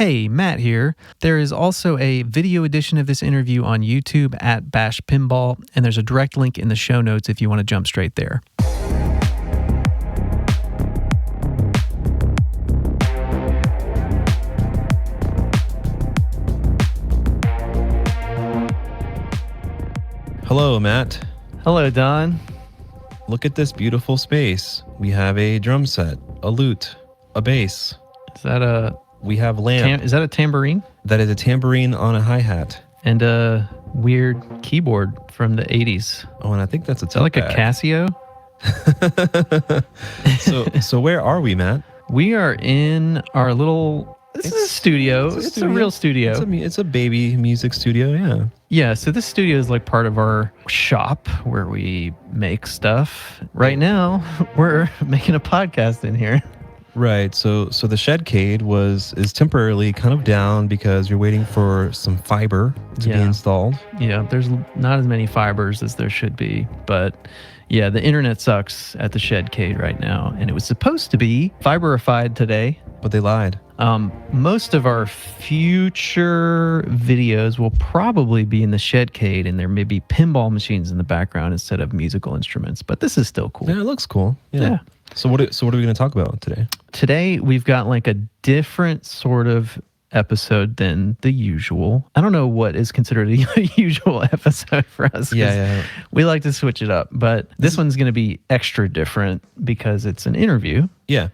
Hey, Matt here. There is also a video edition of this interview on YouTube at Bash Pinball, and there's a direct link in the show notes if you want to jump straight there. Hello, Matt. Hello, Don. Look at this beautiful space. We have a drum set, a lute, a bass. Is that a We have lamp. is that a tambourine? That is a tambourine on a hi-hat. And a weird keyboard from the 80s. Oh, and I think that's a Is that like a Casio? So where are we, Matt? We are in our little... This is a studio. It's a real studio. It's a baby music studio, yeah. Yeah, so this studio is like part of our shop where we make stuff. Right now, we're making a podcast in here. Right. So the Shedcade is temporarily kind of down because you're waiting for some fiber to be installed. Yeah, there's not as many fibers as there should be, but yeah, the internet sucks at the Shedcade right now, and it was supposed to be fiberified today. But they lied. Most of our future videos will probably be in the Shedcade, and there may be pinball machines in the background instead of musical instruments, but this is still cool. Yeah, it looks cool. Yeah. So what are we going to talk about today? Today, we've got like a different sort of episode than the usual. I don't know what is considered a usual episode for us. Yeah. We like to switch it up, but this one's going to be extra different because it's an interview. Yeah.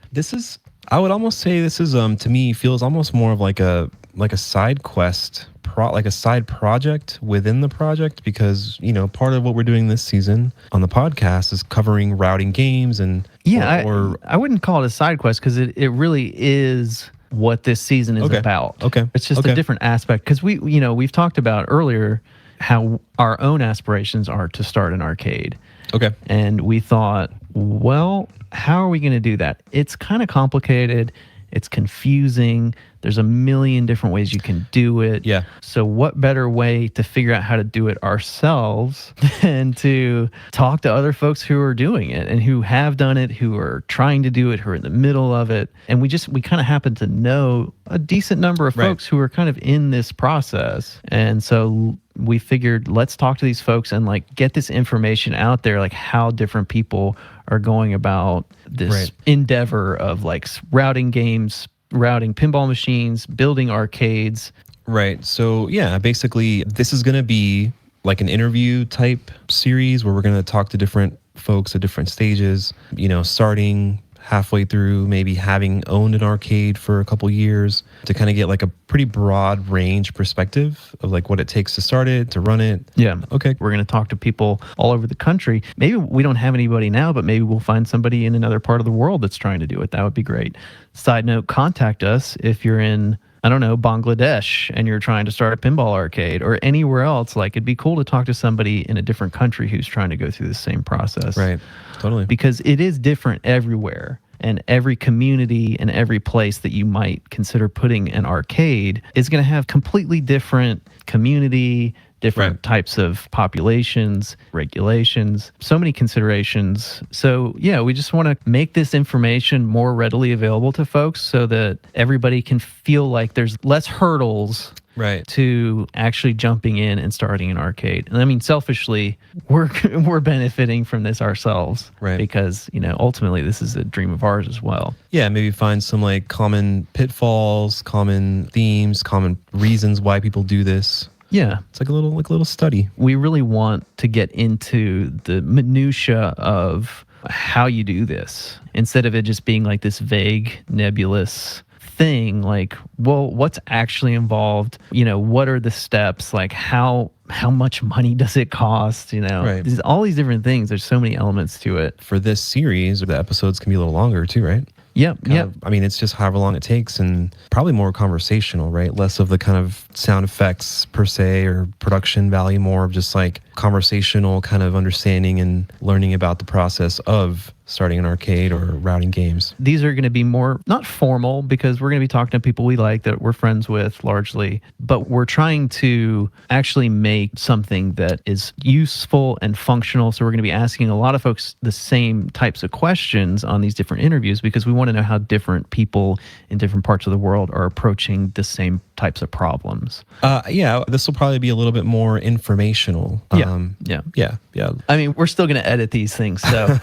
I would almost say this is to me feels almost more of like a side quest, like a side project within the project, because part of what we're doing this season on the podcast is covering routing games and I wouldn't call it a side quest because it really is what this season is about. Okay. It's just a different aspect because we've talked about earlier how our own aspirations are to start an arcade. Okay. And we thought, well, how are we going to do that? It's kind of complicated. It's confusing. There's a million different ways you can do it. Yeah. So what better way to figure out how to do it ourselves than to talk to other folks who are doing it and who have done it, who are trying to do it, who are in the middle of it. And we kind of happen to know a decent number of folks who are kind of in this process. And so we figured, let's talk to these folks and like get this information out there, like how different people are going about this endeavor of like routing games, routing pinball machines, building arcades. Right. So yeah, basically this is going to be like an interview type series where we're going to talk to different folks at different stages, starting halfway through maybe having owned an arcade for a couple years, to kind of get like a pretty broad range perspective of like what it takes to start it, to run it. Yeah. Okay. We're going to talk to people all over the country. Maybe we don't have anybody now, but maybe we'll find somebody in another part of the world that's trying to do it. That would be great. Side note, contact us if you're in, I don't know, Bangladesh and you're trying to start a pinball arcade or anywhere else. Like, it'd be cool to talk to somebody in a different country who's trying to go through the same process. Right. Totally. Because it is different everywhere. And every community and every place that you might consider putting an arcade is going to have completely different community, different types of populations, regulations, so many considerations. So yeah, we just want to make this information more readily available to folks so that everybody can feel like there's less hurdles to actually jumping in and starting an arcade. And I mean, selfishly, we're benefiting from this ourselves, because ultimately this is a dream of ours as well. Yeah, maybe find some like common pitfalls, common themes, common reasons why people do this. Yeah, it's like a little study. We really want to get into the minutia of how you do this instead of it just being like this vague, nebulous thing. Like, well, what's actually involved? What are the steps? Like, how much money does it cost? All these different things. There's so many elements to it. For this series, the episodes can be a little longer too, right? Yep. I mean, it's just however long it takes, and probably more conversational, right? Less of the kind of sound effects per se or production value, more of just like conversational kind of understanding and learning about the process of starting an arcade or routing games. These are going to be more, not formal, because we're going to be talking to people we like that we're friends with largely, but we're trying to actually make something that is useful and functional. So we're going to be asking a lot of folks the same types of questions on these different interviews because we want to know how different people in different parts of the world are approaching the same types of problems. Yeah, this will probably be a little bit more informational. Yeah. I mean, we're still going to edit these things, so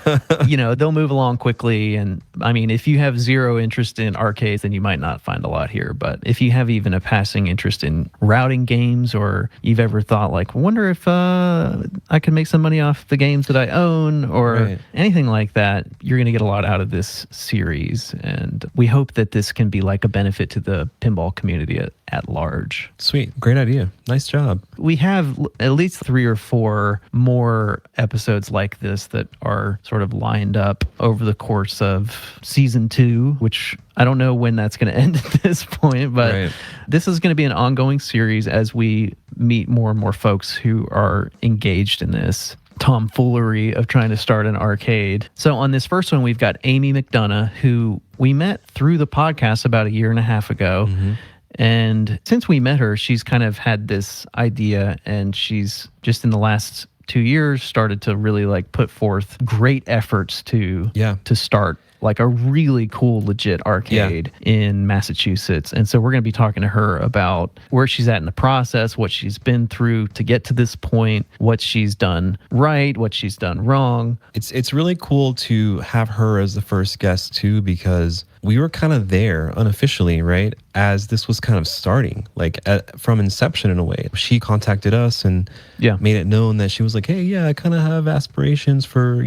they'll move along quickly. And I mean, if you have zero interest in arcades, then you might not find a lot here. But if you have even a passing interest in routing games, or you've ever thought like, wonder if I could make some money off the games that I own, or anything like that, you're going to get a lot out of this series. And we hope that this can be like a benefit to the pinball community at large. Sweet. Great idea. Nice job. We have at least 3 or 4 more episodes like this that are sort of lined up over the course of season 2, which I don't know when that's going to end at this point, but this is going to be an ongoing series as we meet more and more folks who are engaged in this tomfoolery of trying to start an arcade. So on this first one, we've got Amy McDonough, who we met through the podcast about 1.5 years ago. Mm-hmm. And since we met her, she's kind of had this idea, and she's just in the last 2 years started to really like put forth great efforts to start like a really cool, legit arcade in Massachusetts. And so we're going to be talking to her about where she's at in the process, what she's been through to get to this point, what she's done right, what she's done wrong. It's really cool to have her as the first guest too, because we were kind of there unofficially, right? As this was kind of starting, like from inception in a way. She contacted us and made it known that she was like, hey, yeah, I kind of have aspirations for,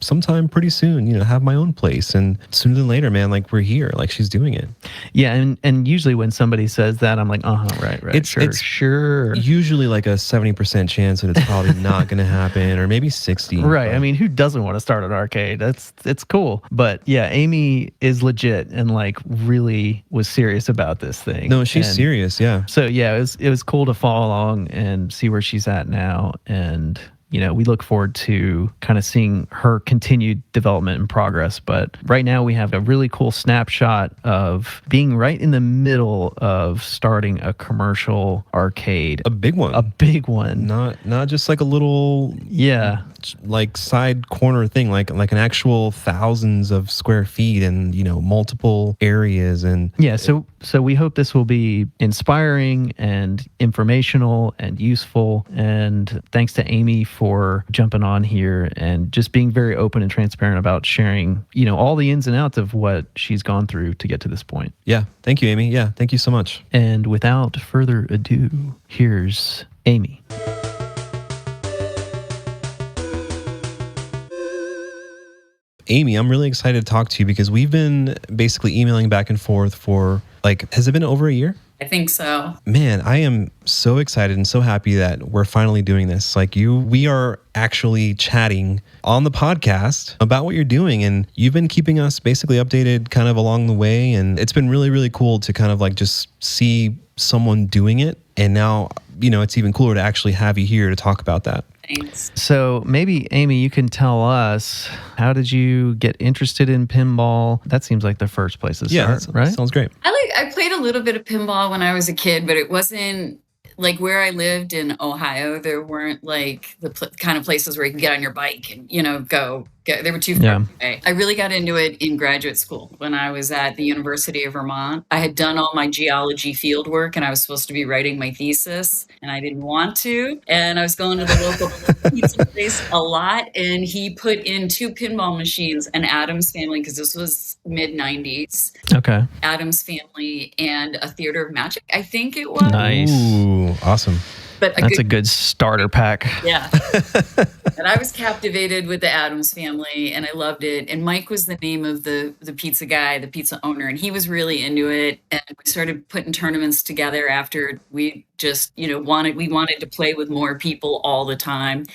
sometime pretty soon, have my own place. And sooner than later, man, like we're here, like she's doing it. Yeah. And usually when somebody says that, I'm like, right. It's sure. Usually like a 70% chance that it's probably not going to happen, or maybe 60. Right. But I mean, who doesn't want to start an arcade? It's cool. But yeah, Amy is legit and like really was serious about this thing. No, she's serious. Yeah. So yeah, it was cool to follow along and see where she's at now. And we look forward to kind of seeing her continued development and progress. But right now we have a really cool snapshot of being right in the middle of starting a commercial arcade. A big one. Not just like a little like side corner thing, like an actual thousands of square feet and multiple areas. And so we hope this will be inspiring and informational and useful. And thanks to Amy for jumping on here and just being very open and transparent about sharing, all the ins and outs of what she's gone through to get to this point. Yeah. Thank you, Amy. Yeah. Thank you so much. And without further ado, here's Amy. Amy, I'm really excited to talk to you because we've been basically emailing back and forth for has it been over 1 year? I think so. Man, I am so excited and so happy that we're finally doing this. We are actually chatting on the podcast about what you're doing, and you've been keeping us basically updated kind of along the way. And it's been really, really cool to kind of like just see someone doing it. And now, it's even cooler to actually have you here to talk about that. Thanks. So maybe, Amy, you can tell us, how did you get interested in pinball? That seems like the first place to start, right? Sounds great. I played a little bit of pinball when I was a kid, but it wasn't like where I lived in Ohio. There weren't like the kind of places where you can get on your bike and, go. They were too far away. I really got into it in graduate school when I was at the University of Vermont. I had done all my geology field work and I was supposed to be writing my thesis and I didn't want to. And I was going to the local pizza place a lot. And he put in 2 pinball machines, an Addams Family, because this was mid-90s. Okay. Addams Family and a Theater of Magic, I think it was. Nice. Ooh, awesome. But that's a good starter pack. Yeah. And I was captivated with the Addams Family and I loved it. And Mike was the name of the pizza guy, the pizza owner, and he was really into it. And we started putting tournaments together after we just, wanted to play with more people all the time.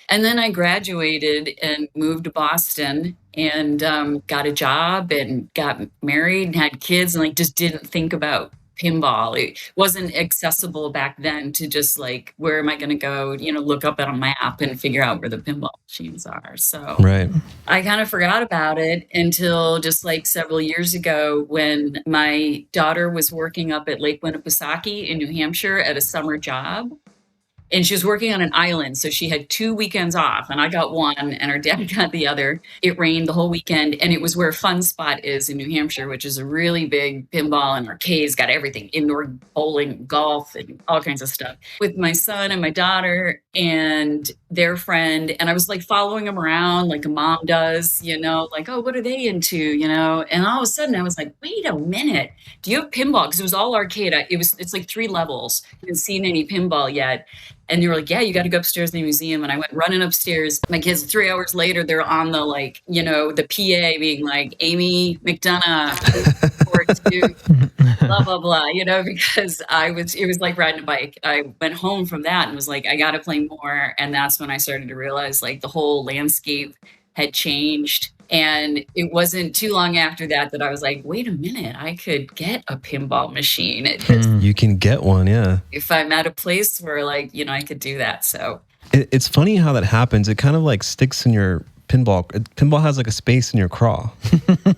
And then I graduated and moved to Boston and got a job and got married and had kids and just didn't think about pinball. It wasn't accessible back then to just like, where am I going to go, look up at a map and figure out where the pinball machines are. So Right. I kind of forgot about it until just like several years ago when my daughter was working up at Lake Winnipesaukee in New Hampshire at a summer job. And she was working on an island. So she had 2 weekends off, and I got one and her dad got the other. It rained the whole weekend, and it was where Fun Spot is in New Hampshire, which is a really big pinball and arcades, got everything, indoor bowling, golf, and all kinds of stuff, with my son and my daughter and their friend. And I was like following them around like a mom does, like, oh, what are they into, And all of a sudden I was like, wait a minute, do you have pinball? Because it was all arcade. It's like 3 levels. I haven't seen any pinball yet. And they were like, yeah, you got to go upstairs in the museum. And I went running upstairs. My kids, 3 hours later, they're on the the PA being like, Amy McDonough, blah, blah, blah, because it was like riding a bike. I went home from that and was like, I got to play more. And that's when I started to realize like the whole landscape had changed. And it wasn't too long after that I was like, wait a minute, I could get a pinball machine. You can get one, yeah. If I'm at a place where I could do that. So it's funny how that happens. It kind of like sticks in your pinball. Pinball has like a space in your craw.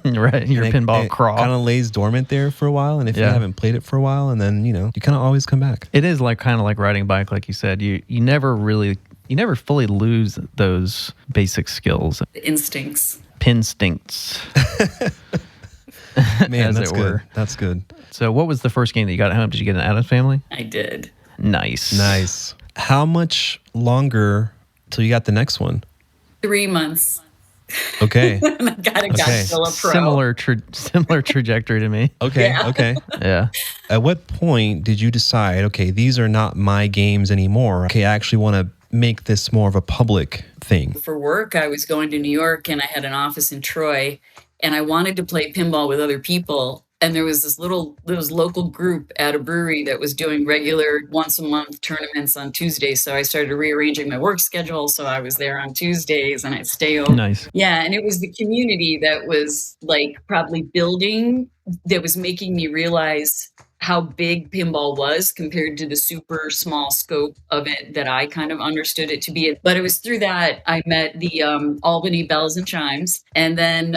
Right, your pinball craw. It kind of lays dormant there for a while. And if you haven't played it for a while, and then, you kind of always come back. It is kind of like riding a bike, like you said. You never fully lose those basic skills. Instincts. Pinstincts. Man, that's good. That's good. So what was the first game that you got at home? Did you get an Addams Family? I did. Nice. How much longer till you got the next one? 3 months. Okay. I got a Godzilla Pro. Similar trajectory to me. Okay. Yeah. Okay. Yeah. At what point did you decide, okay, these are not my games anymore. Okay, I actually want to make this more of a public thing? For work, I was going to New York and I had an office in Troy, and I wanted to play pinball with other people. And there was this local group at a brewery that was doing regular once a month tournaments on Tuesdays. So I started rearranging my work schedule. So I was there on Tuesdays and I'd stay over. Nice. Yeah. And it was the community that was like probably building that was making me realize how big pinball was compared to the super small scope of it that I kind of understood it to be. But it was through that I met the Albany Bells and Chimes, and then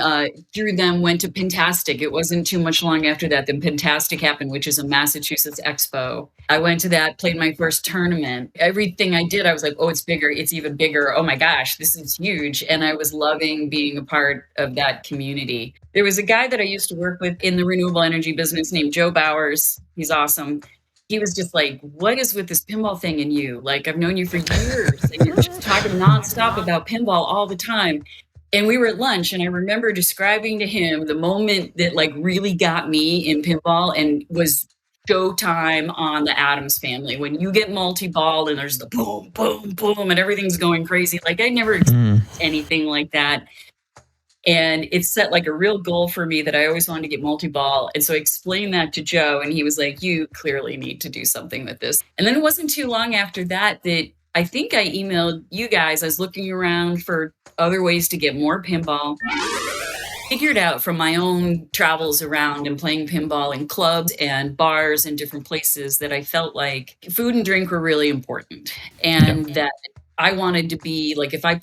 through them went to Pintastic. It wasn't too much long after that Pintastic happened, which is a Massachusetts expo. I went to that, played my first tournament. Everything I did, I was like, oh, it's bigger. It's even bigger. Oh my gosh, this is huge. And I was loving being a part of that community. There was a guy that I used to work with in the renewable energy business named Joe Bowers. He's awesome. He was just like, what is with this pinball thing in you? Like, I've known you for years and you're just talking nonstop about pinball all the time. And we were at lunch and I remember describing to him the moment that like really got me in pinball and was showtime on the Addams Family. When you get multi-ball and there's the boom, boom, boom, and everything's going crazy. Like I never experienced anything like that. And it set like a real goal for me that I always wanted to get multi-ball. And so I explained that to Joe and he was like, you clearly need to do something with this. And then it wasn't too long after that I think I emailed you guys. I was looking around for other ways to get more pinball. Figured out from my own travels around and playing pinball in clubs and bars and different places that I felt like food and drink were really important. And that I wanted to be like, if I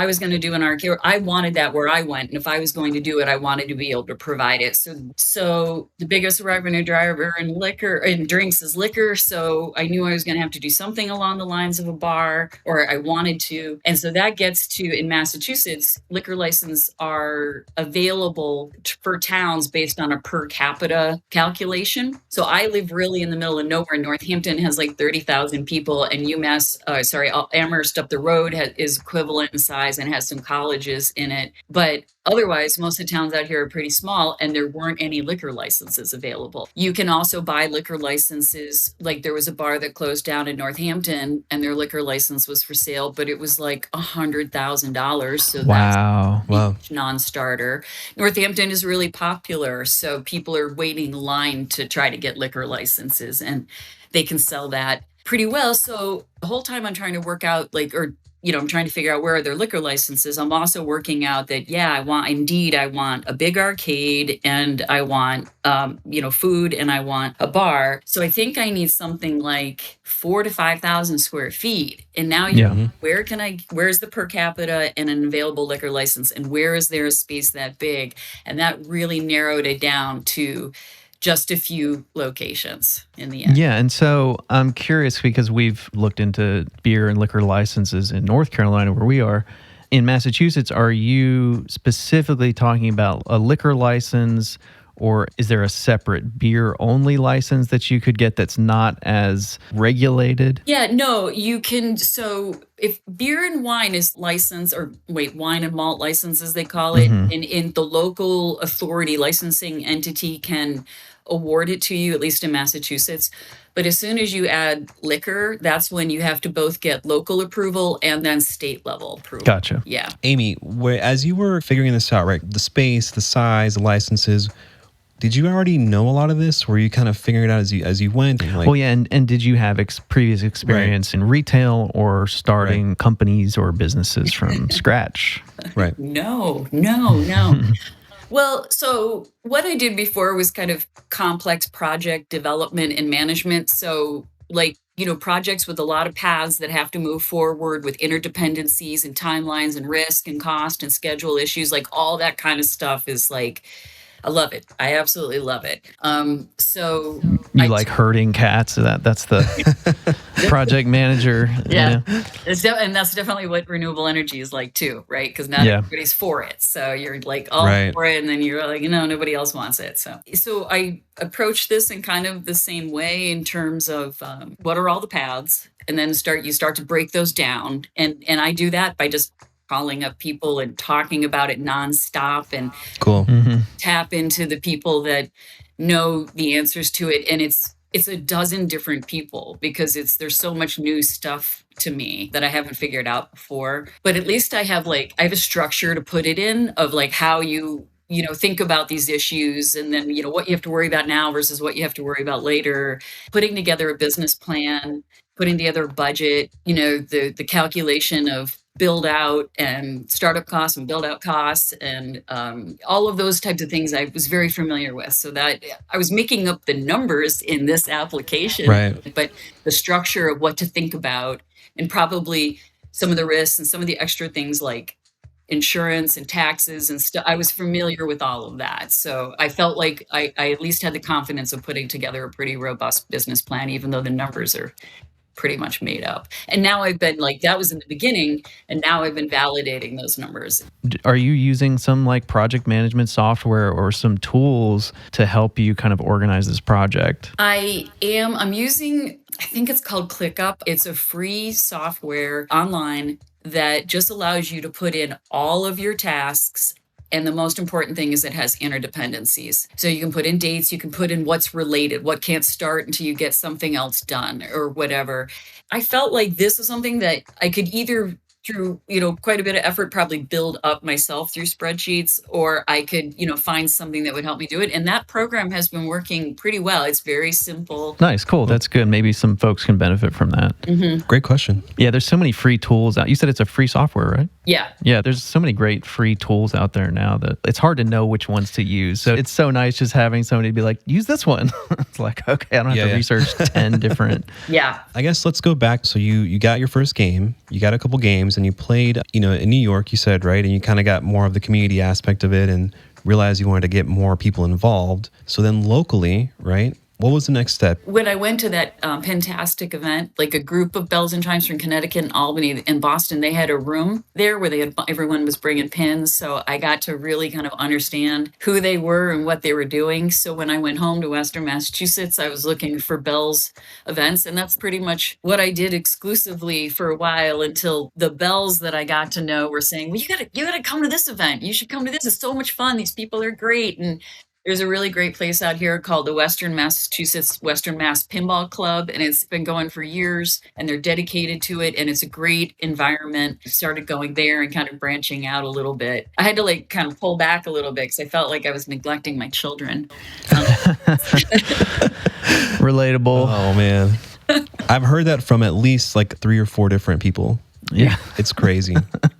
was going to do an arcade, I wanted that where I went. And if I was going to do it, I wanted to be able to provide it. So the biggest revenue driver in liquor and drinks is liquor. So I knew I was going to have to do something along the lines of a bar, or I wanted to. And so that gets to, in Massachusetts, liquor licenses are available for towns based on a per capita calculation. So I live really in the middle of nowhere. Northampton has like 30,000 people, and Amherst up the road is equivalent in size and has some colleges in it. But otherwise, most of the towns out here are pretty small, and there weren't any liquor licenses available. You can also buy liquor licenses. Like there was a bar that closed down in Northampton, and their liquor license was for sale, but it was like $100,000. So that's non-starter. Northampton is really popular, so people are waiting in line to try to get liquor licenses, and they can sell that pretty well. So the whole time I'm trying to work out or I'm trying to figure out where are their liquor licenses. I'm also working out that, I want a big arcade, and I want, food, and I want a bar. So I think I need something like 4,000 to 5,000 square feet. And now where's the per capita and an available liquor license? And where is there a space that big? And that really narrowed it down to just a few locations in the end. Yeah, and so I'm curious because we've looked into beer and liquor licenses in North Carolina where we are. In Massachusetts, are you specifically talking about a liquor license, or is there a separate beer-only license that you could get that's not as regulated? Yeah, no, you can. So if beer and wine is licensed, wine and malt license, as they call it, in the local authority licensing entity can award it to you, at least in Massachusetts. But as soon as you add liquor, that's when you have to both get local approval and then state level approval. Gotcha. Yeah. Amy, as you were figuring this out, right, the space, the size, the licenses, did you already know a lot of this? Were you kind of figuring it out as you went? And did you have previous experience in retail or starting companies or businesses from scratch? Right. No. Well, so what I did before was kind of complex project development and management. So projects with a lot of paths that have to move forward with interdependencies and timelines and risk and cost and schedule issues, like all that kind of stuff is I love it. I absolutely love it. So you like herding cats? That's the project manager. Yeah. And that's definitely what renewable energy is like too, right? Because not everybody's for it. So you're like all for it, and then you're like, nobody else wants it. So I approach this in kind of the same way in terms of what are all the paths, and then you start to break those down, and I do that by just calling up people and talking about it nonstop, and tap into the people that know the answers to it. And it's a dozen different people because there's so much new stuff to me that I haven't figured out before. But at least I have a structure to put it in of how you think about these issues, and then, what you have to worry about now versus what you have to worry about later, putting together a business plan, putting together a budget, the calculation of build out and startup costs and build out costs, and all of those types of things I was very familiar with. So that I was making up the numbers in this application, but the structure of what to think about, and probably some of the risks and some of the extra things like insurance and taxes and stuff, I was familiar with all of that. So I felt like I at least had the confidence of putting together a pretty robust business plan, even though the numbers are pretty much made up. And now I've been that was in the beginning, and now I've been validating those numbers. Are you using some project management software or some tools to help you kind of organize this project? I am. I'm using, I think it's called ClickUp. It's a free software online that just allows you to put in all of your tasks. And the most important thing is it has interdependencies. So you can put in dates, you can put in what's related, what can't start until you get something else done or whatever. I felt like this is something that I could either through, quite a bit of effort, probably build up myself through spreadsheets, or I could, find something that would help me do it. And that program has been working pretty well. It's very simple. Nice. Cool. That's good. Maybe some folks can benefit from that. Mm-hmm. Great question. Yeah. There's so many free tools out. You said it's a free software, right? Yeah. Yeah. There's so many great free tools out there now that it's hard to know which ones to use. So it's so nice just having somebody be like, use this one. It's like, okay, I don't have to research 10 different. Yeah. I guess let's go back. So you got your first game, you got a couple games, and you played, in New York, you said, right? And you kind of got more of the community aspect of it and realized you wanted to get more people involved. So then locally, right? What was the next step? When I went to that Pentastic event, like a group of bells and chimes from Connecticut and Albany and Boston, they had a room there where everyone was bringing pins. So I got to really kind of understand who they were and what they were doing. So when I went home to Western Massachusetts, I was looking for bells events. And that's pretty much what I did exclusively for a while, until the bells that I got to know were saying, well, you gotta come to this event. You should come to this. It's so much fun. These people are great. And there's a really great place out here called the Western Mass Pinball Club, and it's been going for years, and they're dedicated to it, and it's a great environment. I started going there and kind of branching out a little bit. I had to kind of pull back a little bit because I felt like I was neglecting my children. Relatable. Oh, man. I've heard that from at least 3 or 4 different people. Yeah. It's crazy.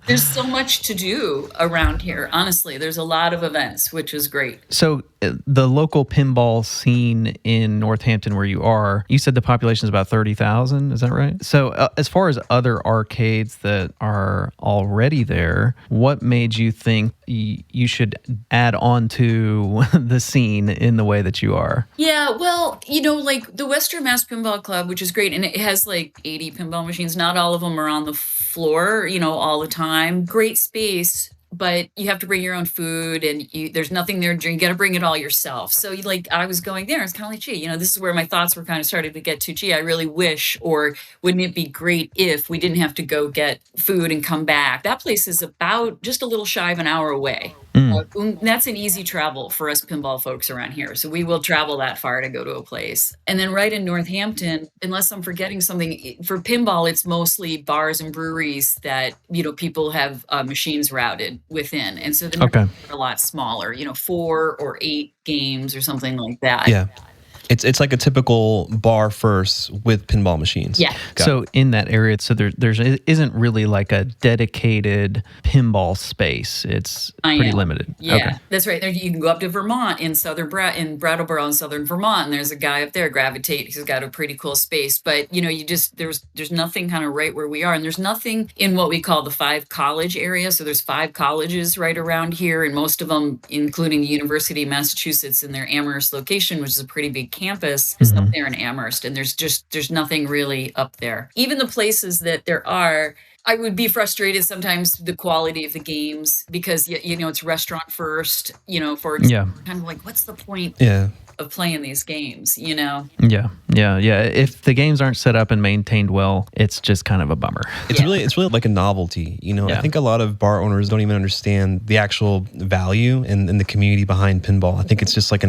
There's so much to do around here. Honestly, there's a lot of events, which is great. So the local pinball scene in Northampton where you are, you said the population is about 30,000. Is that right? So as far as other arcades that are already there, what made you think you should add on to the scene in the way that you are? Yeah, well, like the Western Mass Pinball Club, which is great, and it has like 80 pinball machines. Not all of them are on the floor, all the time. Great space, but you have to bring your own food, and there's nothing there to drink. You got to bring it all yourself. So, I was going there. It's kind of like, gee, this is where my thoughts were kind of starting to get to. Gee, I really wish, or wouldn't it be great if we didn't have to go get food and come back? That place is about just a little shy of an hour away. That's an easy travel for us pinball folks around here. So we will travel that far to go to a place. And then right in Northampton, unless I'm forgetting something, for pinball, it's mostly bars and breweries that, people have machines routed within. And so they're a lot smaller, 4 or 8 games or something like that. Yeah. It's like a typical bar first with pinball machines. Yeah. So in that area, so there isn't really like a dedicated pinball space. It's pretty limited. Yeah, That's right. There, you can go up to Vermont in Brattleboro in southern Vermont, and there's a guy up there, Gravitate. He's got a pretty cool space. But there's nothing kind of right where we are, and there's nothing in what we call the 5 college area. So there's 5 colleges right around here, and most of them, including the University of Massachusetts in their Amherst location, which is a pretty big campus, is up there in Amherst, and there's nothing really up there. Even the places that there are, I would be frustrated sometimes the quality of the games because it's restaurant first, for kind of like, what's the point of playing these games, Yeah. If the games aren't set up and maintained well, it's just kind of a bummer. It's really like a novelty, I think a lot of bar owners don't even understand the actual value and the community behind pinball. I think it's just like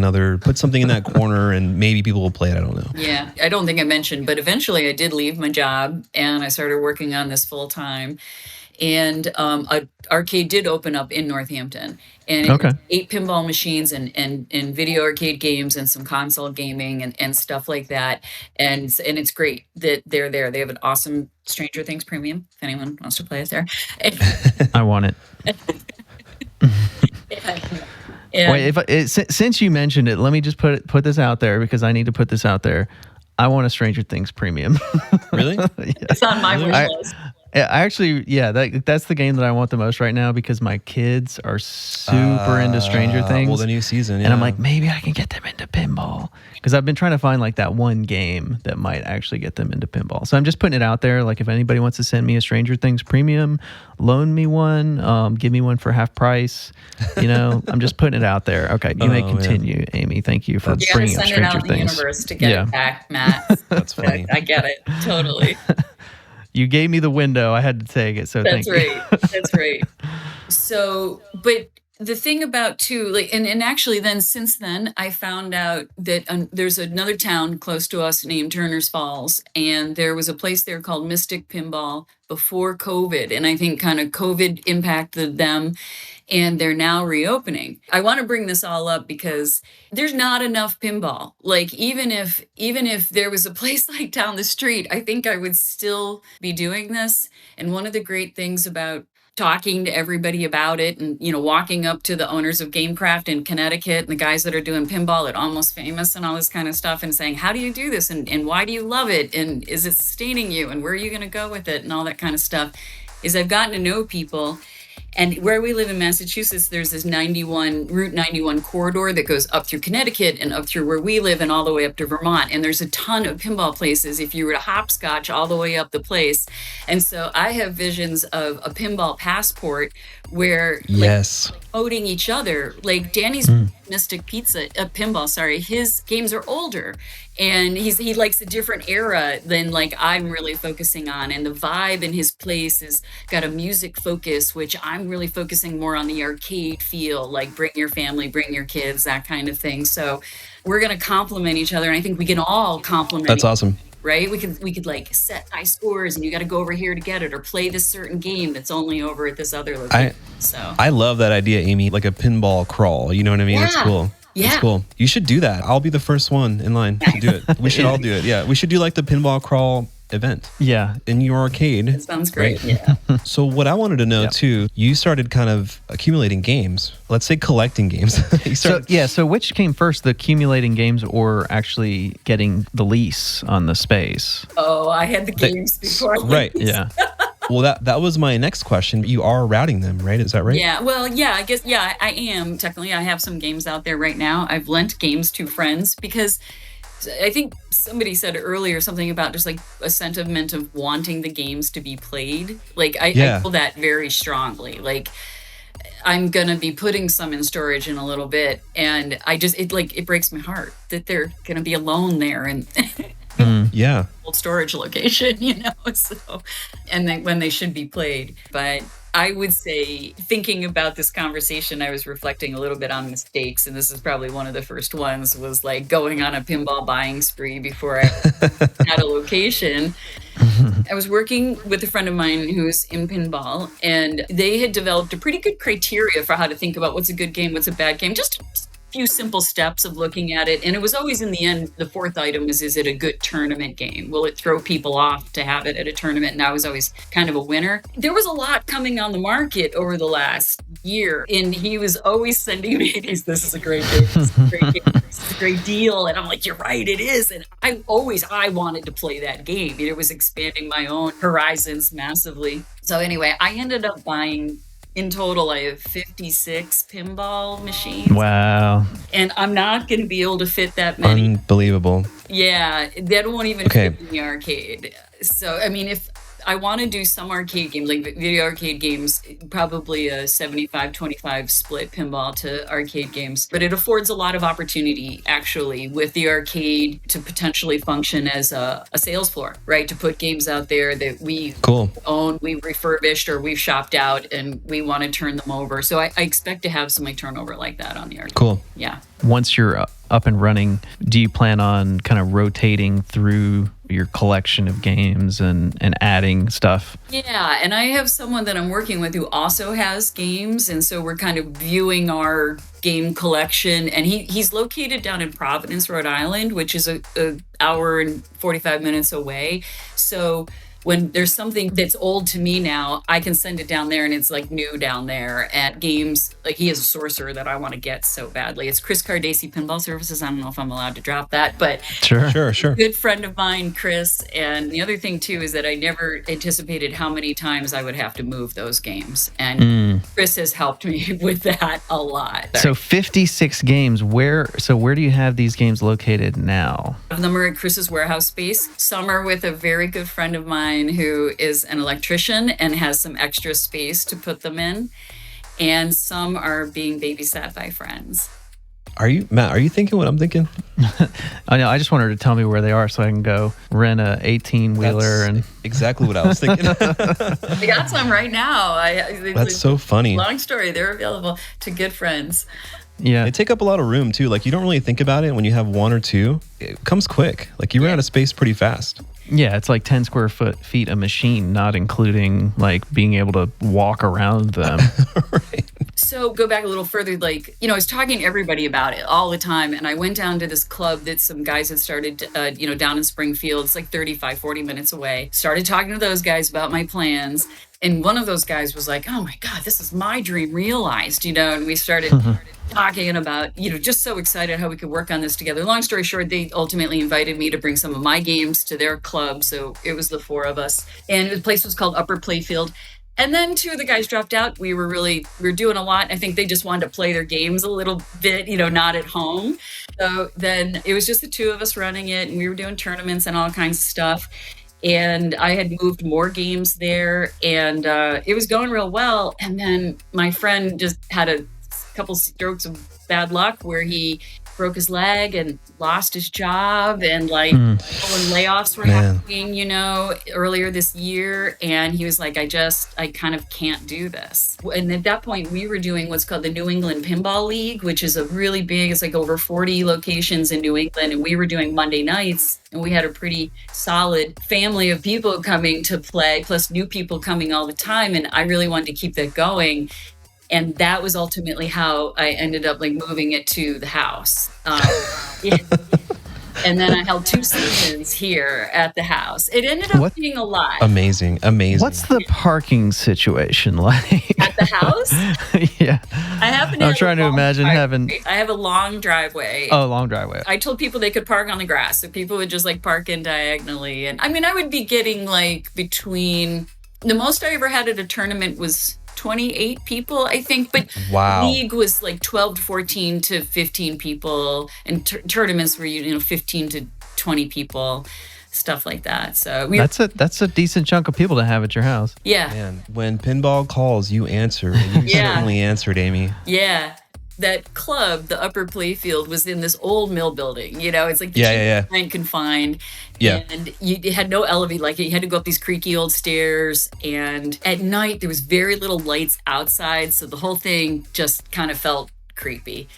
put something in that corner and maybe people will play it. I don't know. Yeah, I don't think I mentioned, but eventually I did leave my job and I started working on this full time. And an arcade did open up in Northampton, and it was 8 pinball machines and video arcade games and some console gaming and stuff like that. And it's great that they're there. They have an awesome Stranger Things premium. If anyone wants to play it there, I want it. Wait, since you mentioned it, let me just put this out there because I need to put this out there. I want a Stranger Things premium. Really? It's on my wish list. I actually, that's the game that I want the most right now because my kids are super into Stranger Things. Well, the new season, and I'm like, maybe I can get them into pinball because I've been trying to find like that one game that might actually get them into pinball. So I'm just putting it out there. Like if anybody wants to send me a Stranger Things premium, loan me one, give me one for half price. I'm just putting it out there. Okay, you may continue, Amy. Thank you for bringing up Stranger Things. Universe to get it back, Matt. That's funny. I get it totally. You gave me the window. I had to take it. So thank you. That's right. So, but the thing about too, like, and actually then since then, I found out that there's another town close to us named Turner's Falls. And there was a place there called Mystic Pinball before COVID. And I think kind of COVID impacted them. And they're now reopening. I want to bring this all up because there's not enough pinball. Like even if there was a place like down the street, I think I would still be doing this. And one of the great things about talking to everybody about it and, walking up to the owners of Gamecraft in Connecticut and the guys that are doing pinball at Almost Famous and all this kind of stuff and saying, how do you do this? And why do you love it? And is it sustaining you? And where are you going to go with it? And all that kind of stuff is I've gotten to know people. And where we live in Massachusetts, there's this Route 91 corridor that goes up through Connecticut and up through where we live and all the way up to Vermont. And there's a ton of pinball places if you were to hopscotch all the way up the place. And so I have visions of a pinball passport where promoting each other, like Danny's Mystic Pinball, his games are older. And he likes a different era than like I'm really focusing on. And the vibe in his place has got a music focus, which I'm really focusing more on the arcade feel, like bring your family, bring your kids, that kind of thing. So we're going to complement each other. And I think we can all complement. That's awesome. Right? We could like set high scores and you got to go over here to get it or play this certain game that's only over at this other location. I love that idea, Amy, like a pinball crawl. You know what I mean? Yeah. It's cool. Yeah. That's cool. You should do that. I'll be the first one in line to do it. We should all do it. Yeah. We should do like the pinball crawl event. Yeah. In your arcade. That sounds great. Right? Yeah. So what I wanted to know too, you started kind of accumulating games. Let's say collecting games. So which came first, the accumulating games or actually getting the lease on the space? Oh, I had the games before. Right. Yeah. Well, that was my next question. You are routing them, right? Is that right? Yeah, well, yeah, I guess, yeah, I am. Technically, I have some games out there right now. I've lent games to friends because I think somebody said earlier something about just like a sentiment of wanting the games to be played. Like, I feel that very strongly. Like, I'm going to be putting some in storage in a little bit. And it breaks my heart that they're going to be alone there. And yeah, old storage location, so, and then when they should be played. But I would say, thinking about this conversation, I was reflecting a little bit on mistakes, and this is probably one of the first ones, was like going on a pinball buying spree before I had a location. I was working with a friend of mine who's in pinball, and they had developed a pretty good criteria for how to think about what's a good game, what's a bad game, just few simple steps of looking at it. And it was always, in the end, the fourth item is it a good tournament game? Will it throw people off to have it at a tournament? And I was always kind of a winner. There was a lot coming on the market over the last year, and he was always sending me, this is a great game, this is a great game, this is a great deal. And I'm like, you're right, it is. And I wanted to play that game. It was expanding my own horizons massively. So anyway, I ended up buying, in total, I have 56 pinball machines. Wow. And I'm not going to be able to fit that many. Unbelievable. Yeah, that won't even fit in the arcade. So, I mean, if I want to do some arcade games, like video arcade games, probably a 75-25 split pinball to arcade games. But it affords a lot of opportunity, actually, with the arcade to potentially function as a sales floor, right? To put games out there that we own, we've refurbished, or we've shopped out, and we want to turn them over. So I expect to have some turnover like that on the arcade. Cool. Yeah. Once you're up and running, do you plan on kind of rotating through your collection of games and adding stuff? Yeah, and I have someone that I'm working with who also has games, and so we're kind of viewing our game collection. And he's located down in Providence, Rhode Island, which is a hour and 45 minutes away. So when there's something that's old to me now, I can send it down there and it's like new down there. At games, like he has a sorcerer that I want to get so badly. It's Chris Cardacy Pinball Services. I don't know if I'm allowed to drop that, but Sure. Good friend of mine, Chris. And the other thing too is that I never anticipated how many times I would have to move those games. And Chris has helped me with that a lot. So 56 games. Where do you have these games located now? Some of them are at Chris's warehouse space. Some are with a very good friend of mine who is an electrician and has some extra space to put them in. And some are being babysat by friends. Matt, are you thinking what I'm thinking? I know. I just want her to tell me where they are so I can go rent a 18-wheeler. And exactly what I was thinking. I got some right now. That's so funny. Long story. They're available to good friends. Yeah. They take up a lot of room too. Like, you don't really think about it when you have one or two. It comes quick. Like, you run out of space pretty fast. Yeah, it's like 10 square feet a machine, not including like being able to walk around them. Right. So go back a little further, like, I was talking to everybody about it all the time. And I went down to this club that some guys had started, down in Springfield. It's like 40 minutes away. Started talking to those guys about my plans. And one of those guys was like, oh my God, this is my dream realized, and we started talking about, just so excited how we could work on this together. Long story short, they ultimately invited me to bring some of my games to their club. So it was the four of us. And the place was called Upper Playfield. And then two of the guys dropped out. We were doing a lot. I think they just wanted to play their games a little bit, not at home. So then it was just the two of us running it, and we were doing tournaments and all kinds of stuff. And I had moved more games there, and it was going real well. And then my friend just had a couple strokes of bad luck where he broke his leg and lost his job, and when layoffs were happening, earlier this year. And he was like, I kind of can't do this. And at that point, we were doing what's called the New England Pinball League, which is a really big, it's like over 40 locations in New England. And we were doing Monday nights, and we had a pretty solid family of people coming to play, plus new people coming all the time. And I really wanted to keep that going. And that was ultimately how I ended up moving it to the house. And then I held 2 seasons here at the house. It ended up being a lot. Amazing. What's the parking situation like? At the house? Yeah. I happen to I'm have trying to imagine having... I have a long driveway. Oh, long driveway. I told people they could park on the grass. So people would just like park in diagonally. And I mean, I would be getting like between... The most I ever had at a tournament was 28 people, I think. But league was like 12 to 14 to 15 people. And tournaments were, 15 to 20 people. Stuff like that. So that's a decent chunk of people to have at your house. Yeah. Man, when pinball calls, you answer. And you certainly answered, Amy. Yeah. That club, the upper playfield, was in this old mill building. It's like confined. Yeah. And you had no elevator. Like you had to go up these creaky old stairs. And at night there was very little lights outside, so the whole thing just kind of felt creepy.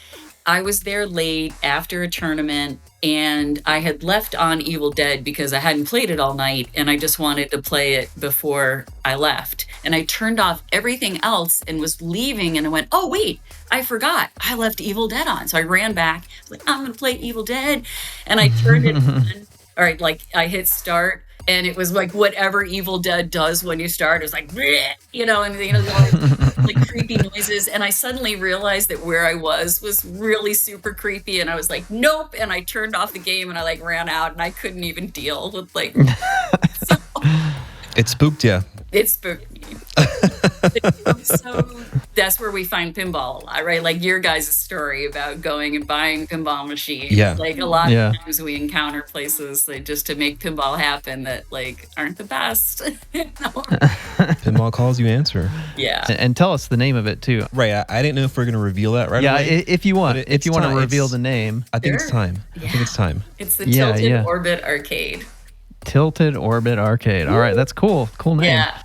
I was there late after a tournament, and I had left on Evil Dead because I hadn't played it all night, and I just wanted to play it before I left. And I turned off everything else and was leaving, and I went, oh, wait, I forgot. I left Evil Dead on. So I ran back. I was like, I'm going to play Evil Dead. And I turned it on. All right, like I hit start. And it was like whatever Evil Dead does when you start. It was like, bleh, and like creepy noises. And I suddenly realized that where I was really super creepy. And I was like, nope. And I turned off the game and I like ran out, and I couldn't even deal with like. It spooked you. It spooked me. So that's where we find pinball a lot, right? Like your guys' story about going and buying pinball machines. Yeah. Like a lot of times we encounter places like just to make pinball happen that like aren't the best. Pinball calls, you answer. Yeah. And tell us the name of it too. Right. I didn't know if we're going to reveal that right away. Yeah, if you want. If you want to reveal the name. I think it's time. Yeah. I think it's time. It's the Tilted Orbit Arcade. Tilted Orbit Arcade. All right, that's cool. Cool name. Yeah.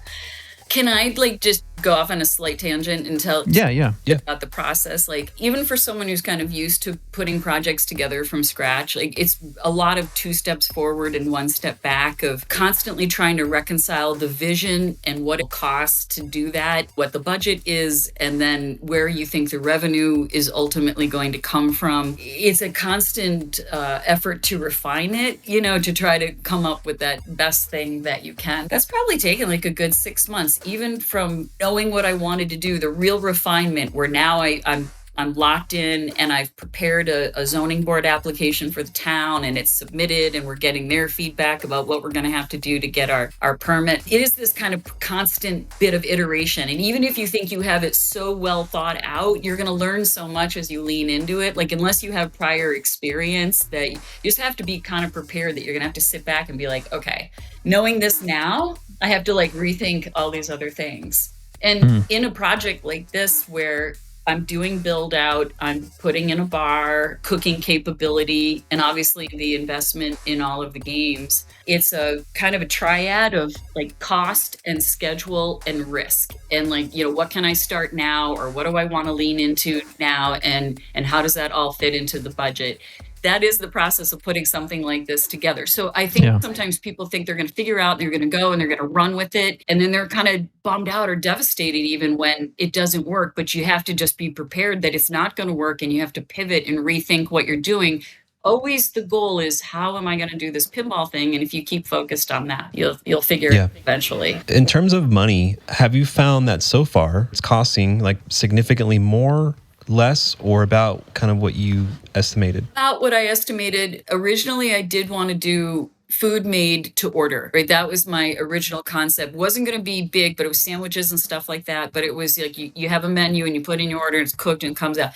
Can I like just go off on a slight tangent and tell about the process? Like even for someone who's kind of used to putting projects together from scratch, like it's a lot of 2 steps forward and 1 step back of constantly trying to reconcile the vision and what it costs to do that, what the budget is, and then where you think the revenue is ultimately going to come from. It's a constant effort to refine it, to try to come up with that best thing that you can. That's probably taken like a good 6 months, even from knowing what I wanted to do, the real refinement where now I'm locked in and I've prepared a zoning board application for the town and it's submitted and we're getting their feedback about what we're going to have to do to get our permit. It is this kind of constant bit of iteration. And even if you think you have it so well thought out, you're going to learn so much as you lean into it. Like unless you have prior experience, that you just have to be kind of prepared that you're going to have to sit back and be like, okay, knowing this now, I have to like rethink all these other things. And in a project like this where I'm doing build out, I'm putting in a bar, cooking capability, and obviously the investment in all of the games, it's a kind of a triad of like cost and schedule and risk. And like, what can I start now, or what do I want to lean into now, and how does that all fit into the budget? That is the process of putting something like this together. So I think sometimes people think they're going to figure out, they're going to go and they're going to run with it. And then they're kind of bummed out or devastated even when it doesn't work. But you have to just be prepared that it's not going to work, and you have to pivot and rethink what you're doing. Always the goal is, how am I going to do this pinball thing? And if you keep focused on that, you'll figure it eventually. In terms of money, have you found that so far it's costing like significantly more, less, or about kind of what you estimated? About what I estimated. Originally, I did want to do food made to order, right? That was my original concept. Wasn't going to be big, but it was sandwiches and stuff like that. But it was like you have a menu and you put in your order, and it's cooked and it comes out.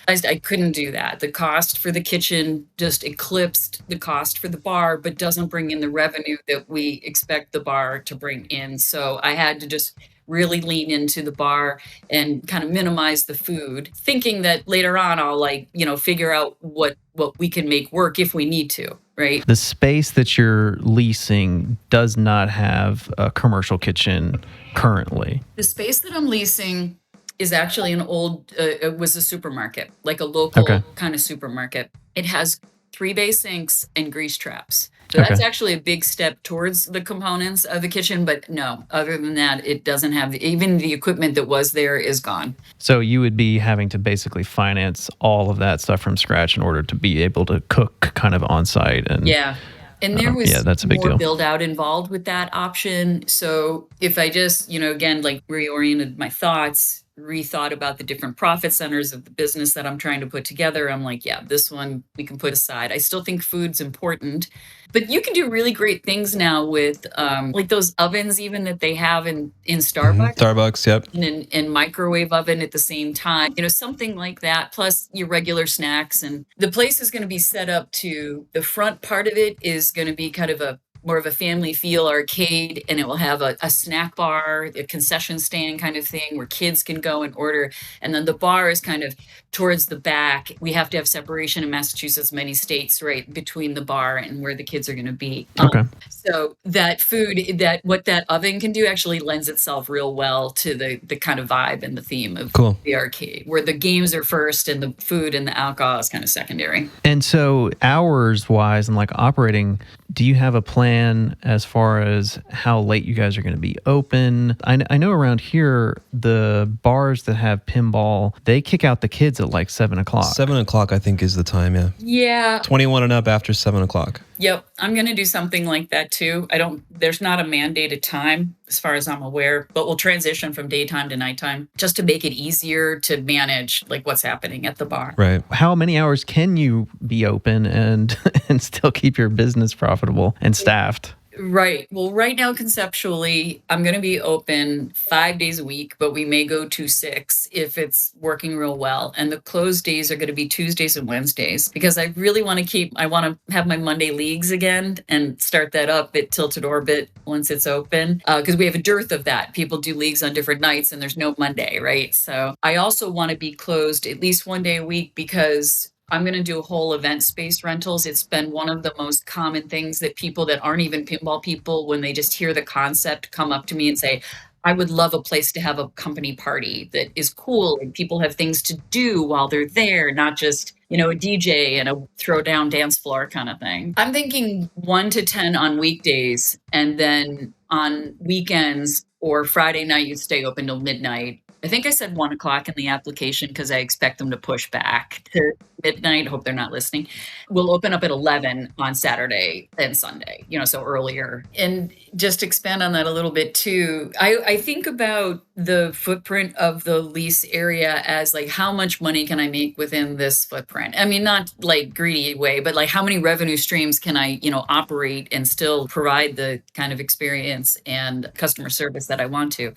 I couldn't do that. The cost for the kitchen just eclipsed the cost for the bar, but doesn't bring in the revenue that we expect the bar to bring in. So I had to just really lean into the bar and kind of minimize the food, thinking that later on I'll figure out what we can make work if we need to, right? The space that you're leasing does not have a commercial kitchen currently. The space that I'm leasing is actually an old, it was a supermarket, like a local kind of supermarket. It has 3 bay sinks and grease traps. So that's Okay. actually a big step towards the components of the kitchen. But no, other than that, it doesn't have even the equipment that was there is gone. So you would be having to basically finance all of that stuff from scratch in order to be able to cook kind of on site. And Yeah. And there yeah, was that's a big more deal. build out involved with that option. So if I just, again, like reoriented my thoughts, rethought about the different profit centers of the business that I'm trying to put together, I'm like, yeah, this one we can put aside. I still think food's important, but you can do really great things now with like those ovens, even that they have in Starbucks. Starbucks, yep. And microwave oven at the same time, something like that, plus your regular snacks. And the place is going to be set up to the front part of it is going to be kind of a more of a family feel arcade, and it will have a snack bar, a concession stand kind of thing where kids can go and order. And then the bar is kind of towards the back. We have to have separation in Massachusetts, many states, right, between the bar and where the kids are going to be. Okay. So that food, what that oven can do actually lends itself real well to the kind of vibe and the theme of Cool. the arcade, where the games are first and the food and the alcohol is kind of secondary. And so hours wise and like operating, do you have a plan as far as how late you guys are going to be open? I know around here, the bars that have pinball, they kick out the kids at like 7:00. 7:00, I think, is the time. Yeah. Yeah. 21 and up after 7:00. Yep. I'm going to do something like that too. There's not a mandated time as far as I'm aware, but we'll transition from daytime to nighttime just to make it easier to manage like what's happening at the bar. Right. How many hours can you be open and and still keep your business profitable and staffed? Right. Well, right now, conceptually, I'm going to be open 5 days a week, but we may go to 6 if it's working real well. And the closed days are going to be Tuesdays and Wednesdays because I really want to I want to have my Monday leagues again and start that up at Tilted Orbit once it's open because we have a dearth of that. People do leagues on different nights and there's no Monday, right? So I also want to be closed at least 1 day a week because I'm going to do a whole event space rentals. It's been one of the most common things that people that aren't even pinball people, when they just hear the concept, come up to me and say, I would love a place to have a company party that is cool and people have things to do while they're there, not just, a DJ and a throw down dance floor kind of thing. I'm thinking 1 to 10 on weekdays, and then on weekends or Friday night, you stay open till midnight. I think I said 1:00 in the application because I expect them to push back to midnight. Hope they're not listening. We'll open up at 11 on Saturday and Sunday, so earlier. And just expand on that a little bit too. I think about the footprint of the lease area as like, how much money can I make within this footprint? I mean, not like greedy way, but like how many revenue streams can I, operate and still provide the kind of experience and customer service that I want to.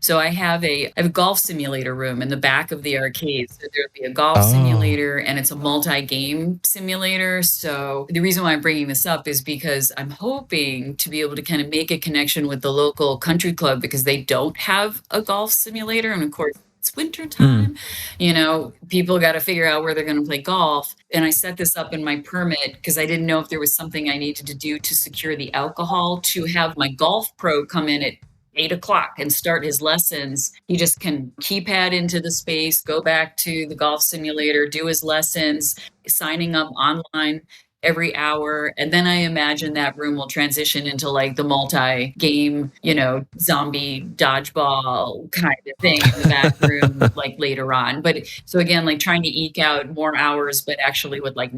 So I have a golf simulator room in the back of the arcade. So there'll be a golf simulator and it's a multi-game simulator. So the reason why I'm bringing this up is because I'm hoping to be able to kind of make a connection with the local country club because they don't have a golf simulator. And of course, it's winter time. People got to figure out where they're going to play golf. And I set this up in my permit because I didn't know if there was something I needed to do to secure the alcohol to have my golf pro come in at 8:00 and start his lessons. He just can keypad into the space, go back to the golf simulator, do his lessons, signing up online every hour. And then I imagine that room will transition into like the multi-game, zombie dodgeball kind of thing in the back room, like later on. But so again, like trying to eke out more hours, but actually with like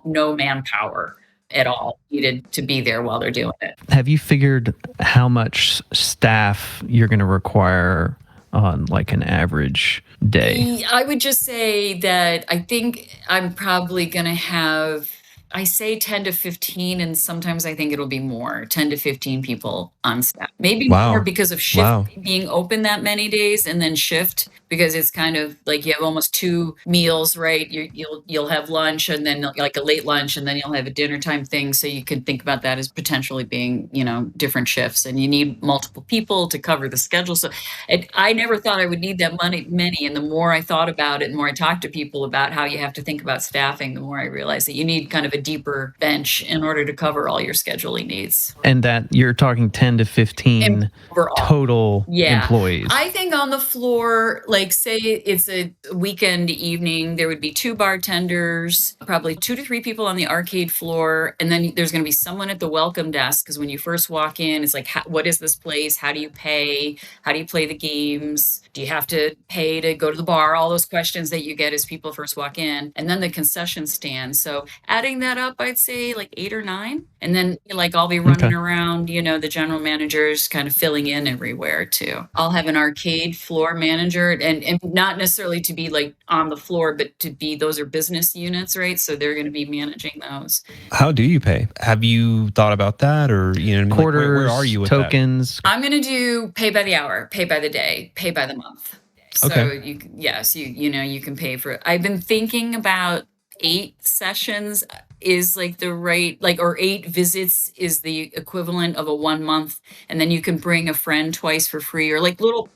no manpower at all needed to be there while they're doing it. Have you figured how much staff you're going to require on like an average day? I would just say that I think I'm probably going to have, I say 10 to 15, and sometimes I think it'll be more, 10 to 15 people on staff. Maybe more because of shift being open that many days, and then shift because it's kind of like you have almost 2 meals, right? You'll have lunch and then like a late lunch, and then you'll have a dinner time thing. So you can think about that as potentially being, different shifts, and you need multiple people to cover the schedule. So I never thought I would need that many. And the more I thought about it, the more I talked to people about how you have to think about staffing, the more I realized that you need kind of a deeper bench in order to cover all your scheduling needs. And that you're talking 10 to 15 total employees. I think on the floor, like say it's a weekend evening, there would be 2 bartenders, probably 2 to 3 people on the arcade floor. And then there's going to be someone at the welcome desk. Because when you first walk in, it's like, what is this place? How do you pay? How do you play the games? Do you have to pay to go to the bar? All those questions that you get as people first walk in. And then the concession stand. So adding that up, I'd say like 8 or 9. And then like I'll be running around, the general managers kind of filling in everywhere too. I'll have an arcade floor manager and not necessarily to be like on the floor, but to be, those are business units, right? So they're going to be managing those. How do you pay? Have you thought about that, or quarters, where are you with tokens? I'm going to do pay by the hour, pay by the day, pay by the month. So you can pay for it. I've been thinking about 8 sessions is like the right, or 8 visits is the equivalent of a 1 month. And then you can bring a friend twice for free, or like little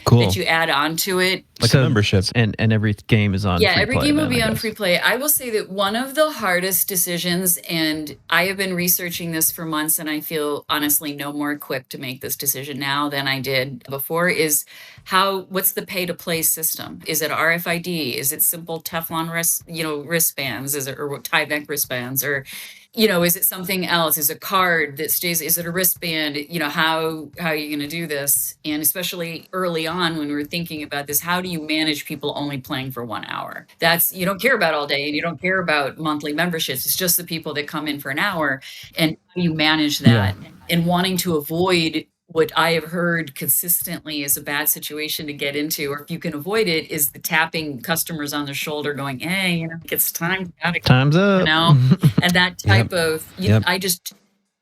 that you add on to it. Like a membership. And every game is on free play. Every game will be on free play. I will say that one of the hardest decisions, and I have been researching this for months, and I feel honestly no more equipped to make this decision now than I did before, is what's the pay to play system? Is it RFID? Is it simple Teflon wristbands? Is it, or Tyvek wristbands? Or is it something else? Is it a card that stays? Is it a wristband? How are you going to do this? And especially early on when we were thinking about this, how do you manage people only playing for 1 hour? You don't care about all day, and you don't care about monthly memberships. It's just the people that come in for an hour, and how you manage that. And wanting to avoid what I have heard consistently is a bad situation to get into, or if you can avoid it, is the tapping customers on the shoulder going, hey, it's time. Time's up. And that type of,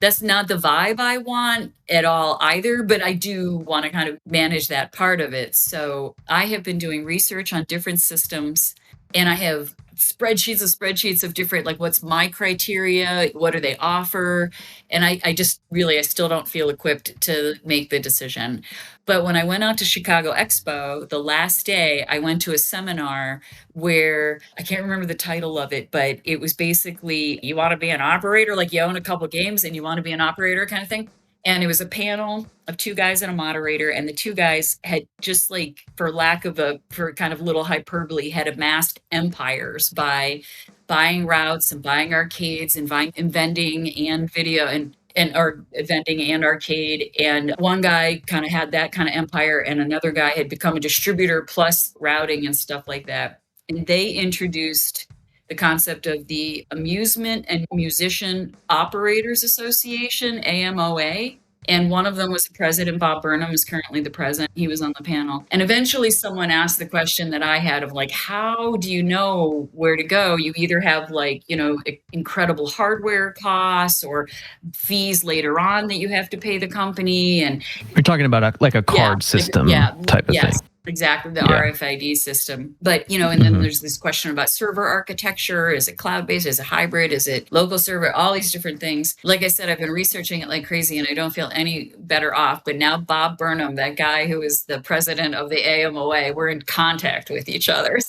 that's not the vibe I want at all either, but I do want to kind of manage that part of it. So I have been doing research on different systems, and I have spreadsheets of different, like, what's my criteria? What do they offer? And I still don't feel equipped to make the decision. But when I went out to Chicago Expo, the last day, I went to a seminar where I can't remember the title of it, but it was basically, you want to be an operator, like you own a couple games and you want to be an operator kind of thing. And it was a panel of 2 guys and a moderator. And the 2 guys had just like, for kind of little hyperbole, had amassed empires by buying routes and buying arcades and vending and video and vending and arcade. And one guy kind of had that kind of empire, and another guy had become a distributor plus routing and stuff like that. And they introduced the concept of the Amusement and Musician Operators Association, AMOA. And one of them was the president, Bob Burnham is currently the president. He was on the panel. And eventually someone asked the question that I had of like, how do you know where to go? You either have like, incredible hardware costs or fees later on that you have to pay the company. And you're talking about a card system type of thing. Exactly, the RFID system. But, and then there's this question about server architecture. Is it cloud-based? Is it hybrid? Is it local server? All these different things. Like I said, I've been researching it like crazy, and I don't feel any better off. But now Bob Burnham, that guy who is the president of the AMOA, we're in contact with each other.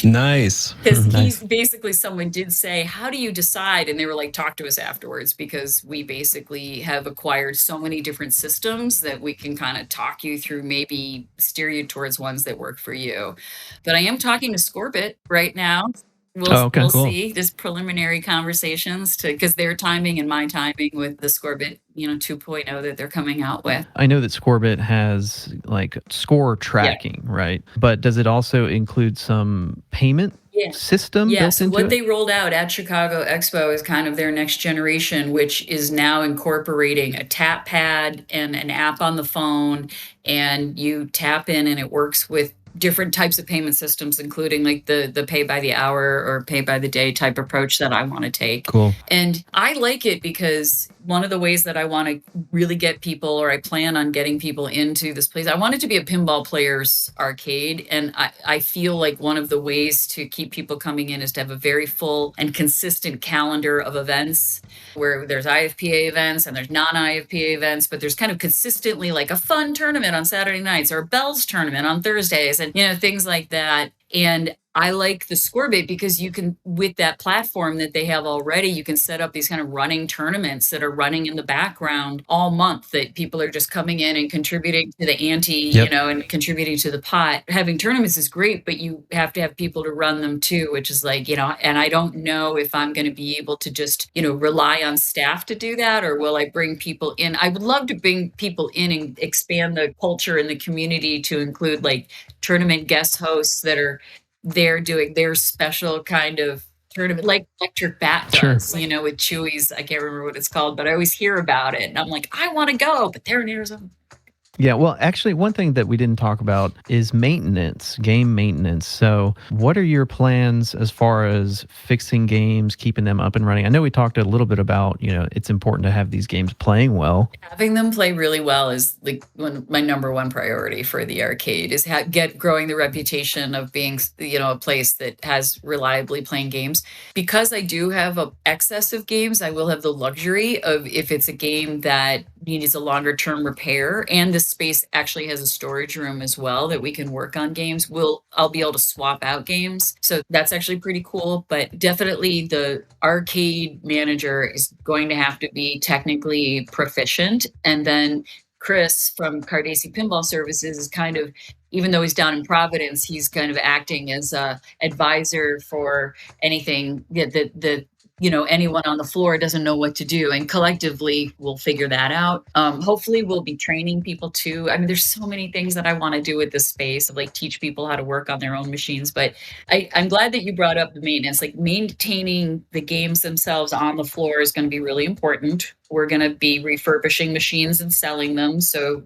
Nice. Because he's basically, someone did say, how do you decide? And they were like, talk to us afterwards, because we basically have acquired so many different systems that we can kind of talk you through, maybe steer you towards ones that work for you. But I am talking to Scorbit right now. We'll see. Just preliminary conversations because their timing and my timing with the Scorbit, 2.0 that they're coming out with. I know that Scorbit has like score tracking, right? But does it also include some payment system built into what it? They rolled out at Chicago Expo is kind of their next generation, which is now incorporating a tap pad and an app on the phone, and you tap in and it works with different types of payment systems, including like the pay by the hour or pay by the day type approach that I want to take. Cool. And I like it because one of the ways that I want to really get people, or I plan on getting people into this place, I want it to be a pinball player's arcade. And I feel like one of the ways to keep people coming in is to have a very full and consistent calendar of events, where there's IFPA events and there's non-IFPA events, but there's kind of consistently like a fun tournament on Saturday nights or a bells tournament on Thursdays and, things like that. And I like the Scorebit because you can, with that platform that they have already, you can set up these kind of running tournaments that are running in the background all month, that people are just coming in and contributing to the ante, Yep. and contributing to the pot. Having tournaments is great, but you have to have people to run them too, which is like, and I don't know if I'm going to be able to just, rely on staff to do that, or will I bring people in? I would love to bring people in and expand the culture in the community to include like tournament guest hosts that are there doing their special kind of tournament, like Electric Bat does, with Chewy's. I can't remember what it's called, but I always hear about it. And I'm like, I want to go, but they're in Arizona. Yeah, well, actually, one thing that we didn't talk about is maintenance, game maintenance. So what are your plans as far as fixing games, keeping them up and running? I know we talked a little bit about, it's important to have these games playing well. Having them play really well is like my number one priority for the arcade, is growing the reputation of being, a place that has reliably playing games. Because I do have an excess of games, I will have the luxury of, if it's a game that needs a longer term repair, and the space actually has a storage room as well that we can work on games, I'll be able to swap out games. So that's actually pretty cool. But definitely the arcade manager is going to have to be technically proficient. And then Chris from Cardacy Pinball Services is kind of, even though he's down in Providence, he's kind of acting as a advisor for anything that anyone on the floor doesn't know what to do, and collectively we'll figure that out. Hopefully we'll be training people too. I mean, there's so many things that I want to do with this space, of like teach people how to work on their own machines. But I'm glad that you brought up the maintenance. Like, maintaining the games themselves on the floor is going to be really important. We're going to be refurbishing machines and selling them. So,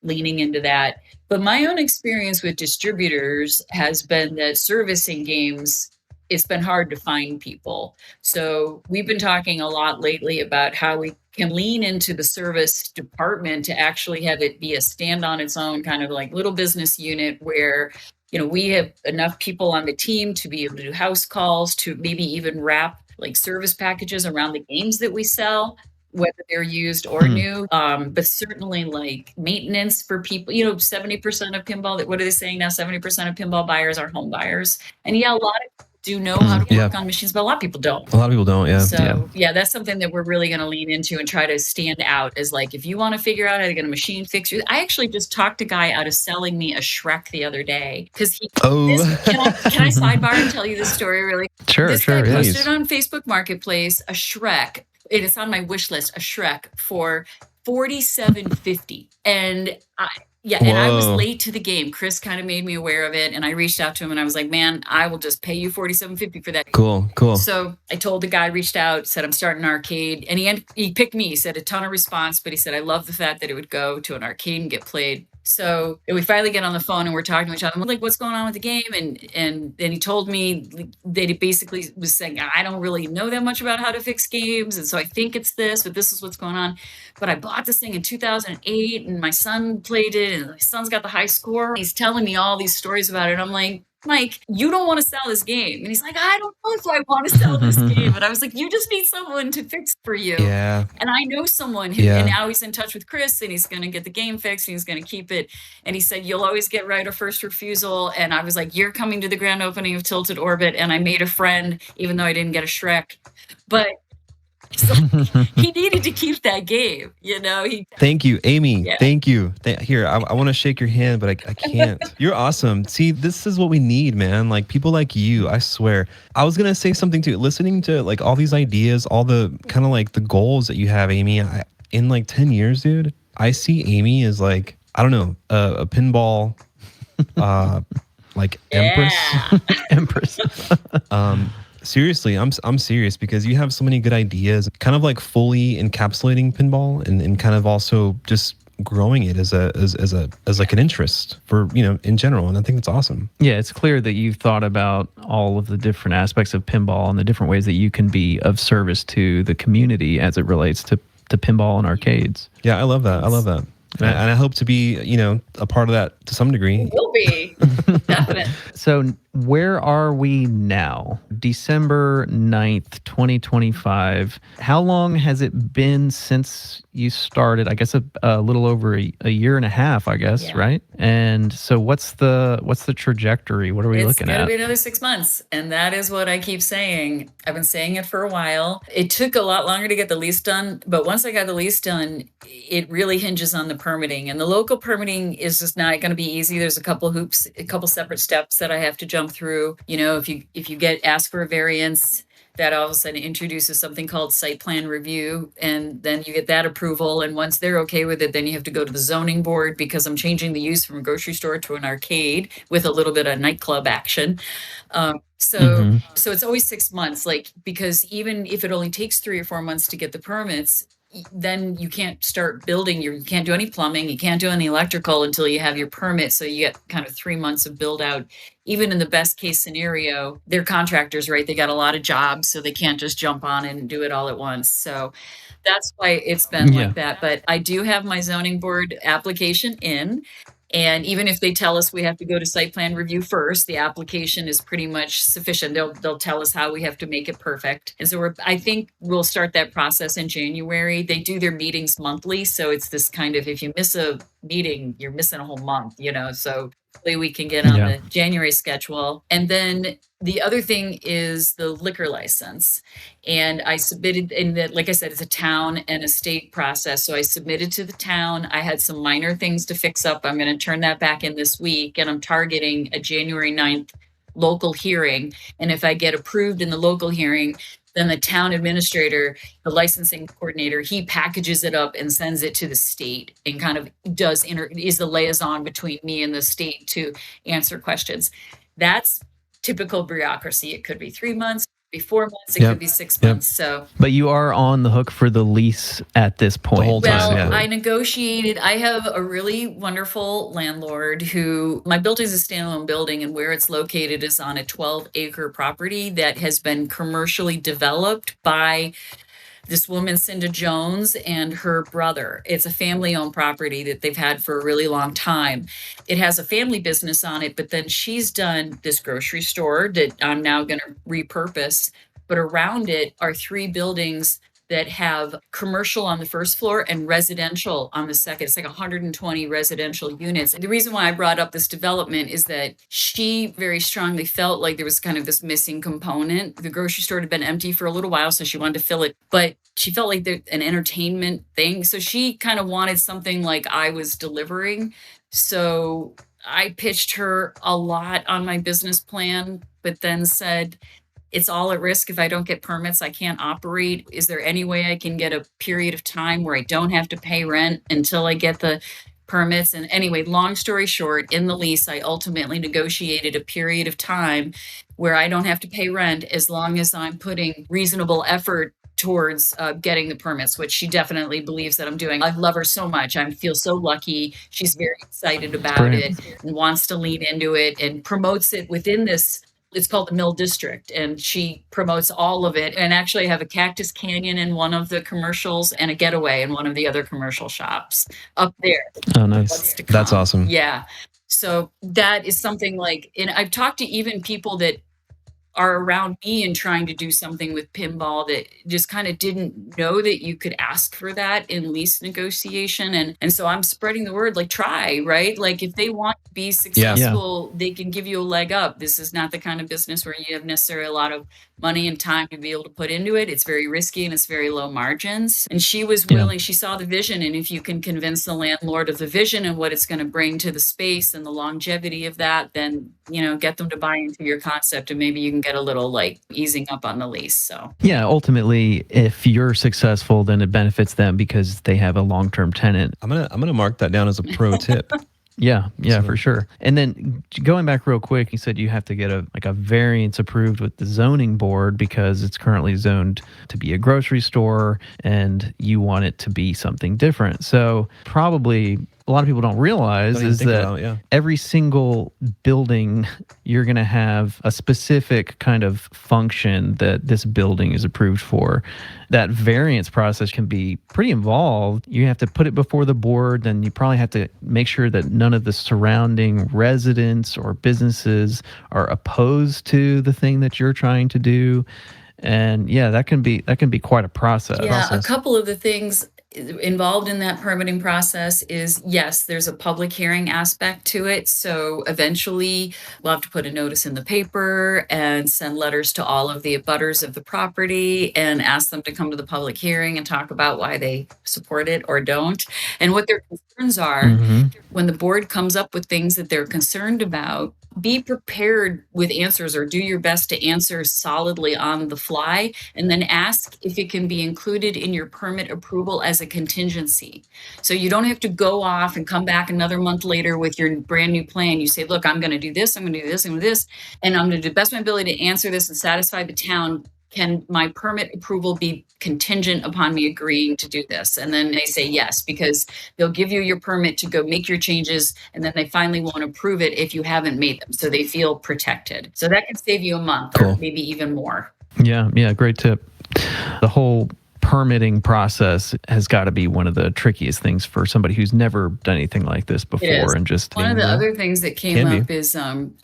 leaning into that. But my own experience with distributors has been that servicing games, it's been hard to find people. So we've been talking a lot lately about how we can lean into the service department to actually have it be a stand on its own kind of like little business unit, where, we have enough people on the team to be able to do house calls, to maybe even wrap like service packages around the games that we sell, whether they're used or new. But certainly like maintenance for people, 70% of pinball, what are they saying now? 70% of pinball buyers are home buyers. And a lot of people do know how to work on machines, but a lot of people don't. A lot of people don't, yeah. So that's something that we're really going to lean into and try to stand out as like, if you want to figure out how to get a machine fixed. I actually just talked a guy out of selling me a Shrek the other day, because can I sidebar and tell you this story really? Sure, this guy posted yes. on Facebook Marketplace a Shrek. It's on my wish list, a Shrek for $47.50. And and I was late to the game. Chris kind of made me aware of it, and I reached out to him and I was like, man, I will just pay you $47.50 for that. Cool. So I told the guy, reached out, said, I'm starting an arcade. And he picked me. He said a ton of response, but he said, I love the fact that it would go to an arcade and get played. So we finally get on the phone and we're talking to each other. I'm like, what's going on with the game? And then he told me that he basically was saying, I don't really know that much about how to fix games. And so I think it's this, but this is what's going on. But I bought this thing in 2008 and my son played it, and my son's got the high score. He's telling me all these stories about it. I'm like, Mike, you don't want to sell this game. And he's like, I don't know if I want to sell this game. And I was like, you just need someone to fix for you. Yeah. And I know someone who, and now he's in touch with Chris, and he's going to get the game fixed and he's going to keep it. And he said, you'll always get right of first refusal. And I was like, you're coming to the grand opening of Tilted Orbit. And I made a friend, even though I didn't get a Shrek. But so he needed to keep that game, Thank you, Amy. Yeah. Thank you. Here, I want to shake your hand, but I can't. You're awesome. See, this is what we need, man. Like, people like you, I swear. I was going to say something too. Listening to like all these ideas, all the kind of like the goals that you have, Amy, in like 10 years, dude, I see Amy as like, I don't know, a pinball, like Empress. Seriously, I'm serious, because you have so many good ideas, kind of like fully encapsulating pinball and kind of also just growing it as like an interest for, in general. And I think it's awesome. Yeah, it's clear that you've thought about all of the different aspects of pinball and the different ways that you can be of service to the community as it relates to pinball and arcades. Yeah, I love that. And I hope to be, a part of that to some degree. Will be. Definitely. So where are we now? December 9th, 2025. How long has it been since you started? I guess a little over a year and a half, I guess, Yeah. right? And so what's the trajectory? What are we It's looking going to at? be another 6 months. And that is what I keep saying. I've been saying it for a while. It took a lot longer to get the lease done. But once I got the lease done, it really hinges on the permitting. And the local permitting is just not going to be easy. There's a couple hoops, a couple separate steps that I have to jump through. You know, if you get asked for a variance, that all of a sudden introduces something called site plan review, and then you get that approval. And once they're okay with it, then you have to go to the zoning board, because I'm changing the use from a grocery store to an arcade with a little bit of nightclub action. So it's always 6 months, like, because even if it only takes 3 or 4 months to get the permits, then you can't start building you can't do any plumbing, you can't do any electrical until you have your permit. So you get kind of 3 months of build out. Even in the best case scenario, they're contractors, right? They got a lot of jobs, so they can't just jump on and do it all at once. So that's why it's been Yeah. like that. But I do have my zoning board application in. And even if they tell us we have to go to site plan review first, the application is pretty much sufficient. They'll tell us how we have to make it perfect. And so I think we'll start that process in January. They do their meetings monthly, so it's this kind of, if you miss a meeting, you're missing a whole month, you know. So hopefully we can get on Yeah. the January schedule. And then the other thing is the liquor license. And I submitted, in that, like I said, it's a town and a state process. So I submitted to the town. I had some minor things to fix up. I'm going to turn that back in this week, and I'm targeting a January 9th local hearing. And if I get approved in the local hearing, then the town administrator, the licensing coordinator, he packages it up and sends it to the state, and kind of is the liaison between me and the state to answer questions. That's typical bureaucracy. It could be 3 months, it could be 4 months, it could be 6 months. So, But you are on the hook for the lease at this point. The whole time. well, Yeah. I negotiated. I have a really wonderful landlord who, my building is a standalone building, and where it's located is on a 12-acre property that has been commercially developed by this woman, Cinda Jones, and her brother. It's a family-owned property that they've had for a really long time. It has a family business on it, but then she's done this grocery store that I'm now going to repurpose. But around it are 3 buildings that have commercial on the first floor and residential on the second. It's like 120 residential units. And the reason why I brought up this development is that she very strongly felt like there was kind of this missing component. The grocery store had been empty for a little while, so she wanted to fill it, but she felt like an entertainment thing. So she kind of wanted something like I was delivering. So I pitched her a lot on my business plan, but then said, it's all at risk. If I don't get permits, I can't operate. Is there any way I can get a period of time where I don't have to pay rent until I get the permits? And anyway, long story short, in the lease, I ultimately negotiated a period of time where I don't have to pay rent as long as I'm putting reasonable effort towards getting the permits, which she definitely believes that I'm doing. I love her so much. I feel so lucky. She's very excited about it and wants to lean into it and promotes it within this. It's called the Mill District, and she promotes all of it. And actually, I have a Cactus Canyon in one of the commercials and a Getaway in one of the other commercial shops up there. Oh, nice. What's to That's come. awesome. Yeah. So that is something like, and I've talked to even people that are around me and trying to do something with pinball that just kind of didn't know that you could ask for that in lease negotiation. And so I'm spreading the word, like, try, right? Like, if they want to be successful, they can give you a leg up. This is not the kind of business where you have necessarily a lot of money and time to be able to put into it. It's very risky and it's very low margins. And she was willing, she saw the vision. And if you can convince the landlord of the vision and what it's going to bring to the space and the longevity of that, then, you know, get them to buy into your concept, and maybe you can get a little like easing up on the lease. So yeah, ultimately, if you're successful, then it benefits them because they have a long-term tenant. I'm gonna mark that down as a pro tip. Yeah, for sure. And then going back real quick, you said you have to get a variance approved with the zoning board because it's currently zoned to be a grocery store and you want it to be something different. So probably a lot of people don't realize Don't even is think that about, yeah. every single building, you're going to have a specific kind of function that this building is approved for. That variance process can be pretty involved. You have to put it before the board, then you probably have to make sure that none of the surrounding residents or businesses are opposed to the thing that you're trying to do. And yeah, that can be quite a process. Yeah, a couple of the things involved in that permitting process is, yes, there's a public hearing aspect to it. So eventually we'll have to put a notice in the paper and send letters to all of the abutters of the property and ask them to come to the public hearing and talk about why they support it or don't and what their concerns are. Mm-hmm. When the board comes up with things that they're concerned about, be prepared with answers or do your best to answer solidly on the fly, and then ask if it can be included in your permit approval as a contingency. So you don't have to go off and come back another month later with your brand new plan. You say, look, I'm going to do this, I'm going to do this, I'm going to do this, and I'm going to do the best of my ability to answer this and satisfy the town. Can my permit approval be contingent upon me agreeing to do this? And then they say yes, because they'll give you your permit to go make your changes, and then they finally won't approve it if you haven't made them. So they feel protected. So that can save you a month or maybe even more. Yeah, great tip. The whole permitting process has got to be one of the trickiest things for somebody who's never done anything like this before. And just one of the other things that came up is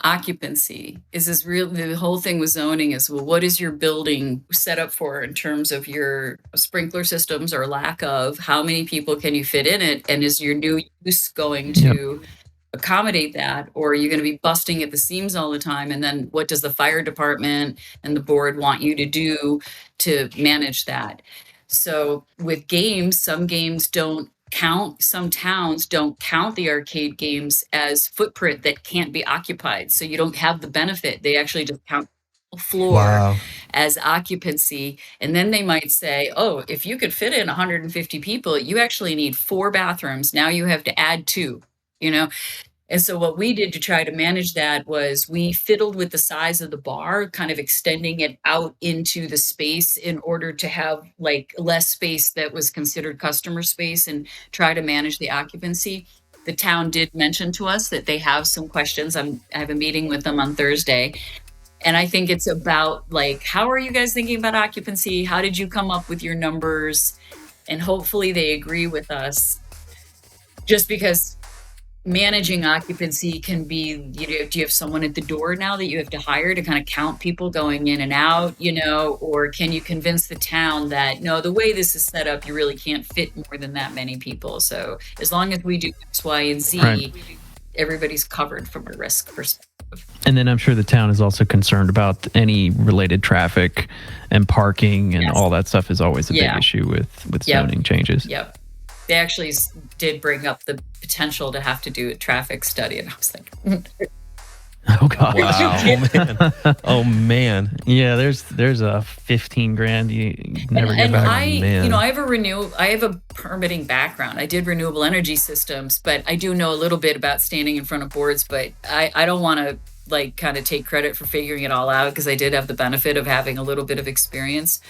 occupancy. Is this real? The whole thing with zoning is, well, what is your building set up for in terms of your sprinkler systems or lack of? How many people can you fit in it? And is your new use going to accommodate that, or are you going to be busting at the seams all the time? And then what does the fire department and the board want you to do to manage that? So with games, some games don't count, some towns don't count the arcade games as footprint that can't be occupied. So you don't have the benefit. They actually just count the floor as occupancy. And then they might say, oh, if you could fit in 150 people, you actually need 4 bathrooms. Now you have to add 2, And so what we did to try to manage that was we fiddled with the size of the bar, kind of extending it out into the space in order to have like less space that was considered customer space and try to manage the occupancy. The town did mention to us that they have some questions. I have a meeting with them on Thursday. And I think it's about like, how are you guys thinking about occupancy? How did you come up with your numbers? And hopefully they agree with us, just because managing occupancy can be, do you have someone at the door now that you have to hire to kind of count people going in and out, or can you convince the town that, no, the way this is set up, you really can't fit more than that many people. So as long as we do X, Y, and Z, everybody's covered from a risk perspective. And then I'm sure the town is also concerned about any related traffic and parking and all that stuff is always a big issue with zoning changes. Yep. They actually did bring up the potential to have to do a traffic study, and I was like, oh god, wow, oh man, yeah. There's a $15,000 you never get back. I have a permitting background. I did renewable energy systems, but I do know a little bit about standing in front of boards. But I don't want to kind of take credit for figuring it all out, because I did have the benefit of having a little bit of experience.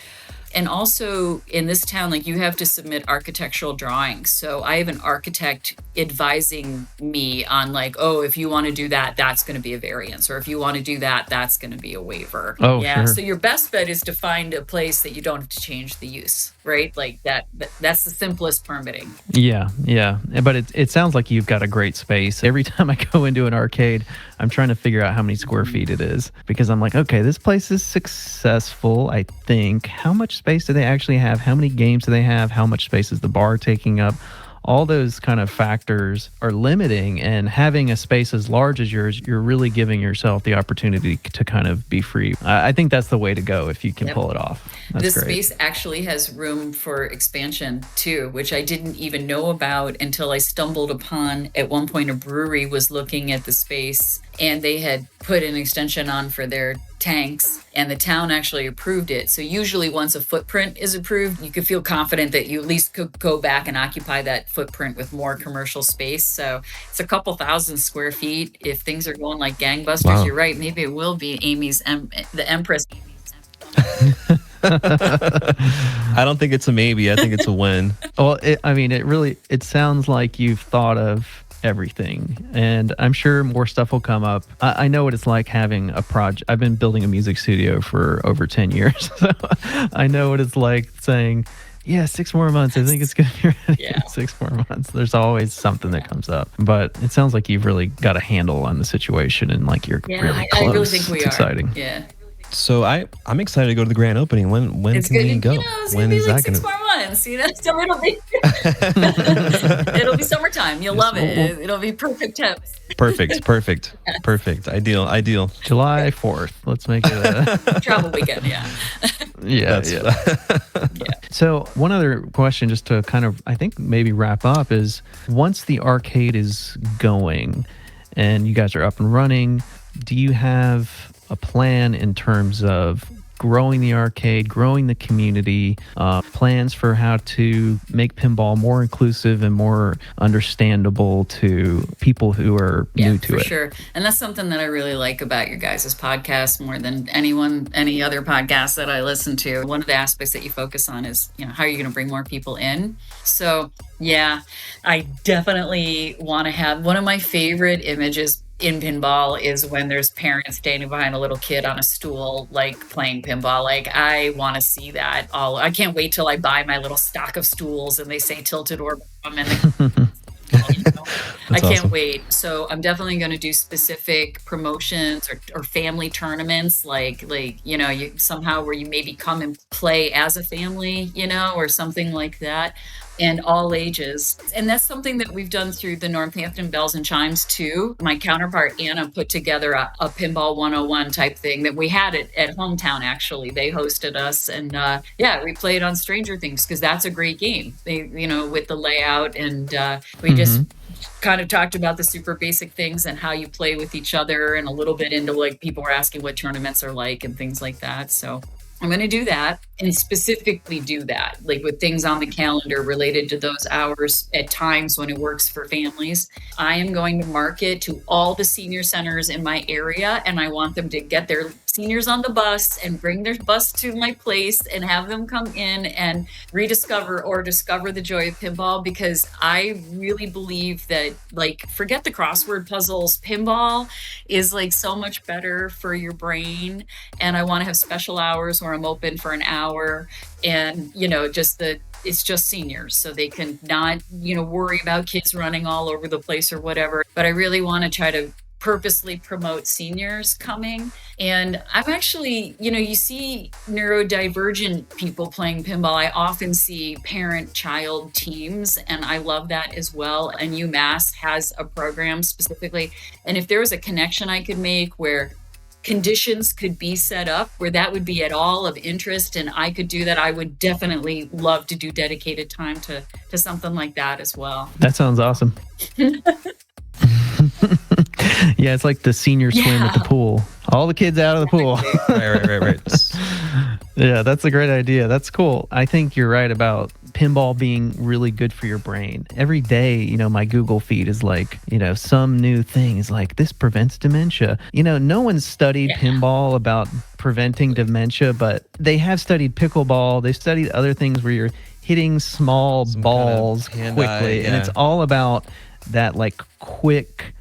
And also in this town, you have to submit architectural drawings. So I have an architect advising me on if you want to do that, that's going to be a variance. Or if you want to do that, that's going to be a waiver. Oh, yeah. Sure. So your best bet is to find a place that you don't have to change the use, right? That's the simplest permitting. Yeah. But it sounds like you've got a great space. Every time I go into an arcade, I'm trying to figure out how many square feet it is, because I'm like, okay, this place is successful, I think. How much space do they actually have? How many games do they have? How much space is the bar taking up? All those kind of factors are limiting, and having a space as large as yours, you're really giving yourself the opportunity to kind of be free. I think that's the way to go if you can pull it off. That's this great. Space actually has room for expansion too, which I didn't even know about until I stumbled upon at one point. A brewery was looking at the space, and they had put an extension on for their tanks, and the town actually approved it. So usually once a footprint is approved, you could feel confident that you at least could go back and occupy that footprint with more commercial space. So it's a couple thousand square feet. If things are going like gangbusters, You're right. Maybe it will be the Empress. I don't think it's a maybe. I think it's a when. Well, it sounds like you've thought of everything, and I'm sure more stuff will come up. I know what it's like having a project. I've been building a music studio for over 10 years, so I know what it's like saying, yeah, 6 more months. I think it's going to be ready in 6 more months. There's always something that comes up. But it sounds like you've really got a handle on the situation, and like you're really close. I really think we it's are. Exciting. Yeah. So I'm excited to go to the grand opening. When It's can good. we go? It's When gonna be is like that 6 more months. So it'll be summertime. You'll love it. It'll be perfect temps. Perfect. Ideal. July 4th. Let's make it a travel weekend. Yeah. Yeah. So one other question, just to kind of, I think maybe wrap up, is once the arcade is going and you guys are up and running, do you have a plan in terms of growing the arcade, growing the community, plans for how to make pinball more inclusive and more understandable to people who are new to it? For sure. And that's something that I really like about your guys' podcast more than any other podcast that I listen to. One of the aspects that you focus on is, how are you going to bring more people in? So, yeah, I definitely want to have one of my favorite images in pinball is when there's parents standing behind a little kid on a stool, like playing pinball. Like, I want to see that all. I can't wait till I buy my little stock of stools and they say tilted or and I can't wait. So I'm definitely going to do specific promotions or family tournaments, like you somehow where you maybe come and play as a family, or something like that. And all ages. And that's something that we've done through the Northampton Bells and Chimes too. My counterpart, Anna, put together a Pinball 101 type thing that we had at Hometown, actually. They hosted us. And we played on Stranger Things because that's a great game, with the layout. And we just kind of talked about the super basic things and how you play with each other, and a little bit into like people were asking what tournaments are like and things like that. So I'm going to do that, and specifically do that, like with things on the calendar related to those hours at times when it works for families. I am going to market to all the senior centers in my area, and I want them to get their seniors on the bus and bring their bus to my place and have them come in and rediscover or discover the joy of pinball, because I really believe that, like, forget the crossword puzzles, pinball is like so much better for your brain. And I want to have special hours where I'm open for an hour, and it's just seniors, so they can not worry about kids running all over the place or whatever. But I really want to try to purposely promote seniors coming. And I'm actually, you see neurodivergent people playing pinball. I often see parent-child teams, and I love that as well. And UMass has a program specifically. And if there was a connection I could make where conditions could be set up where that would be at all of interest and I could do that, I would definitely love to do dedicated time to something like that as well. That sounds awesome. Yeah, it's like the senior swim at the pool. All the kids out of the pool. Right. Yeah, that's a great idea. That's cool. I think you're right about pinball being really good for your brain. Every day, my Google feed is like, some new thing is like, this prevents dementia. No one's studied pinball about preventing dementia, but they have studied pickleball. They've studied other things where you're hitting small balls quickly. And it's all about that like quick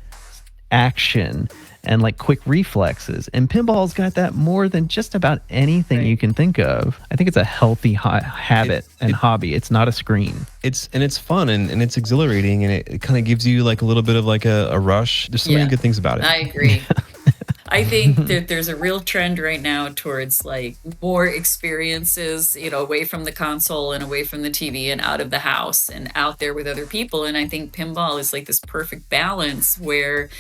action and like quick reflexes. And pinball's got that more than just about anything you can think of. I think it's a healthy habit and hobby. It's not a screen. It's fun and it's exhilarating, and it kind of gives you like a little bit of like a rush. There's so many good things about it. I agree. I think that there's a real trend right now towards like more experiences, away from the console and away from the TV and out of the house and out there with other people. And I think pinball is like this perfect balance where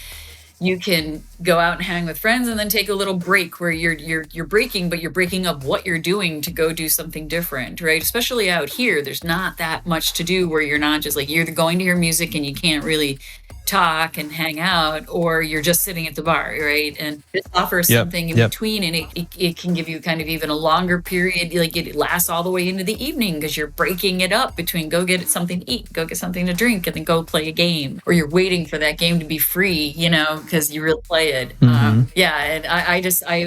you can go out and hang with friends and then take a little break where you're breaking, but you're breaking up what you're doing to go do something different, right? Especially out here, there's not that much to do where you're not just like, you're going to hear music and you can't really talk and hang out, or you're just sitting at the bar, right? And this offers Yep. something in Yep. between, and it can give you kind of even a longer period. Like it lasts all the way into the evening because you're breaking it up between go get something to eat, go get something to drink, and then go play a game, or you're waiting for that game to be free, because you really play it. Yeah, and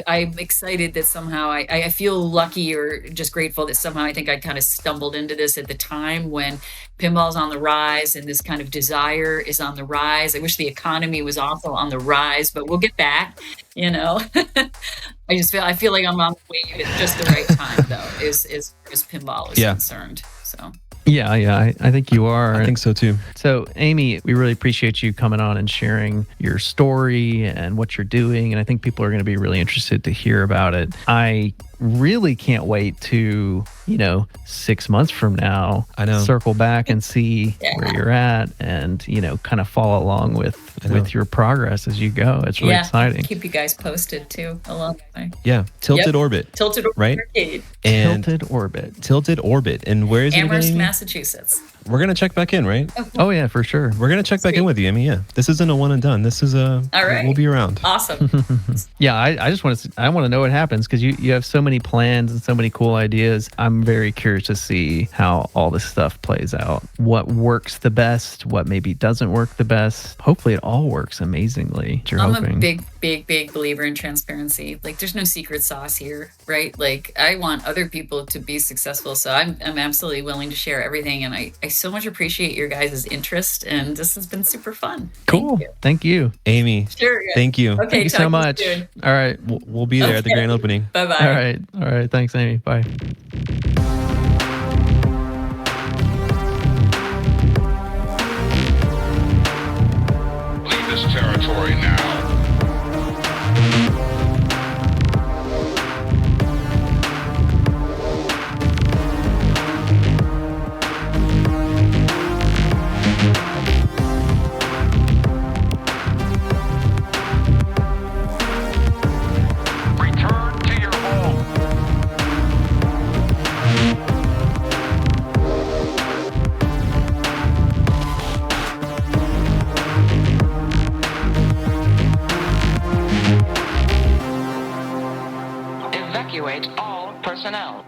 I'm excited that somehow I feel lucky or just grateful that somehow I think I kind of stumbled into this at the time when pinball's on the rise and this kind of desire is on the rise. I wish the economy was also on the rise, but we'll get back. I feel like I'm on the wave at just the right time, though, as pinball is concerned. So. Yeah, I think you are. I think so too. So, Amy, we really appreciate you coming on and sharing your story and what you're doing. And I think people are going to be really interested to hear about it. I really can't wait to, 6 months from now, circle back and see where you're at and, kind of follow along with your progress as you go. It's really exciting. Keep you guys posted too along the way. Yeah. Tilted Orbit. Tilted Orbit right? Arcade. And Tilted Orbit. And where is it Amherst, again? Massachusetts. We're going to check back in, right? Oh, yeah, for sure. We're going to check back in with you, Amy. Yeah. This isn't a one and done. This is all right. We'll be around. Awesome. Yeah, I just want to know what happens because you have so many plans and so many cool ideas. I'm very curious to see how all this stuff plays out. What works the best, what maybe doesn't work the best. Hopefully it all works amazingly. I'm a big believer in transparency. Like there's no secret sauce here, right? Like I want other people to be successful. So I'm absolutely willing to share everything. And I so much appreciate your guys' interest. And this has been super fun. Cool. Thank you. Amy. Sure. Thank you. Okay. Thank you so much. All right. We'll be there at the grand opening. Bye-bye. All right. Thanks, Amy. Bye. Leave this territory now. Return to your home. Evacuate all personnel.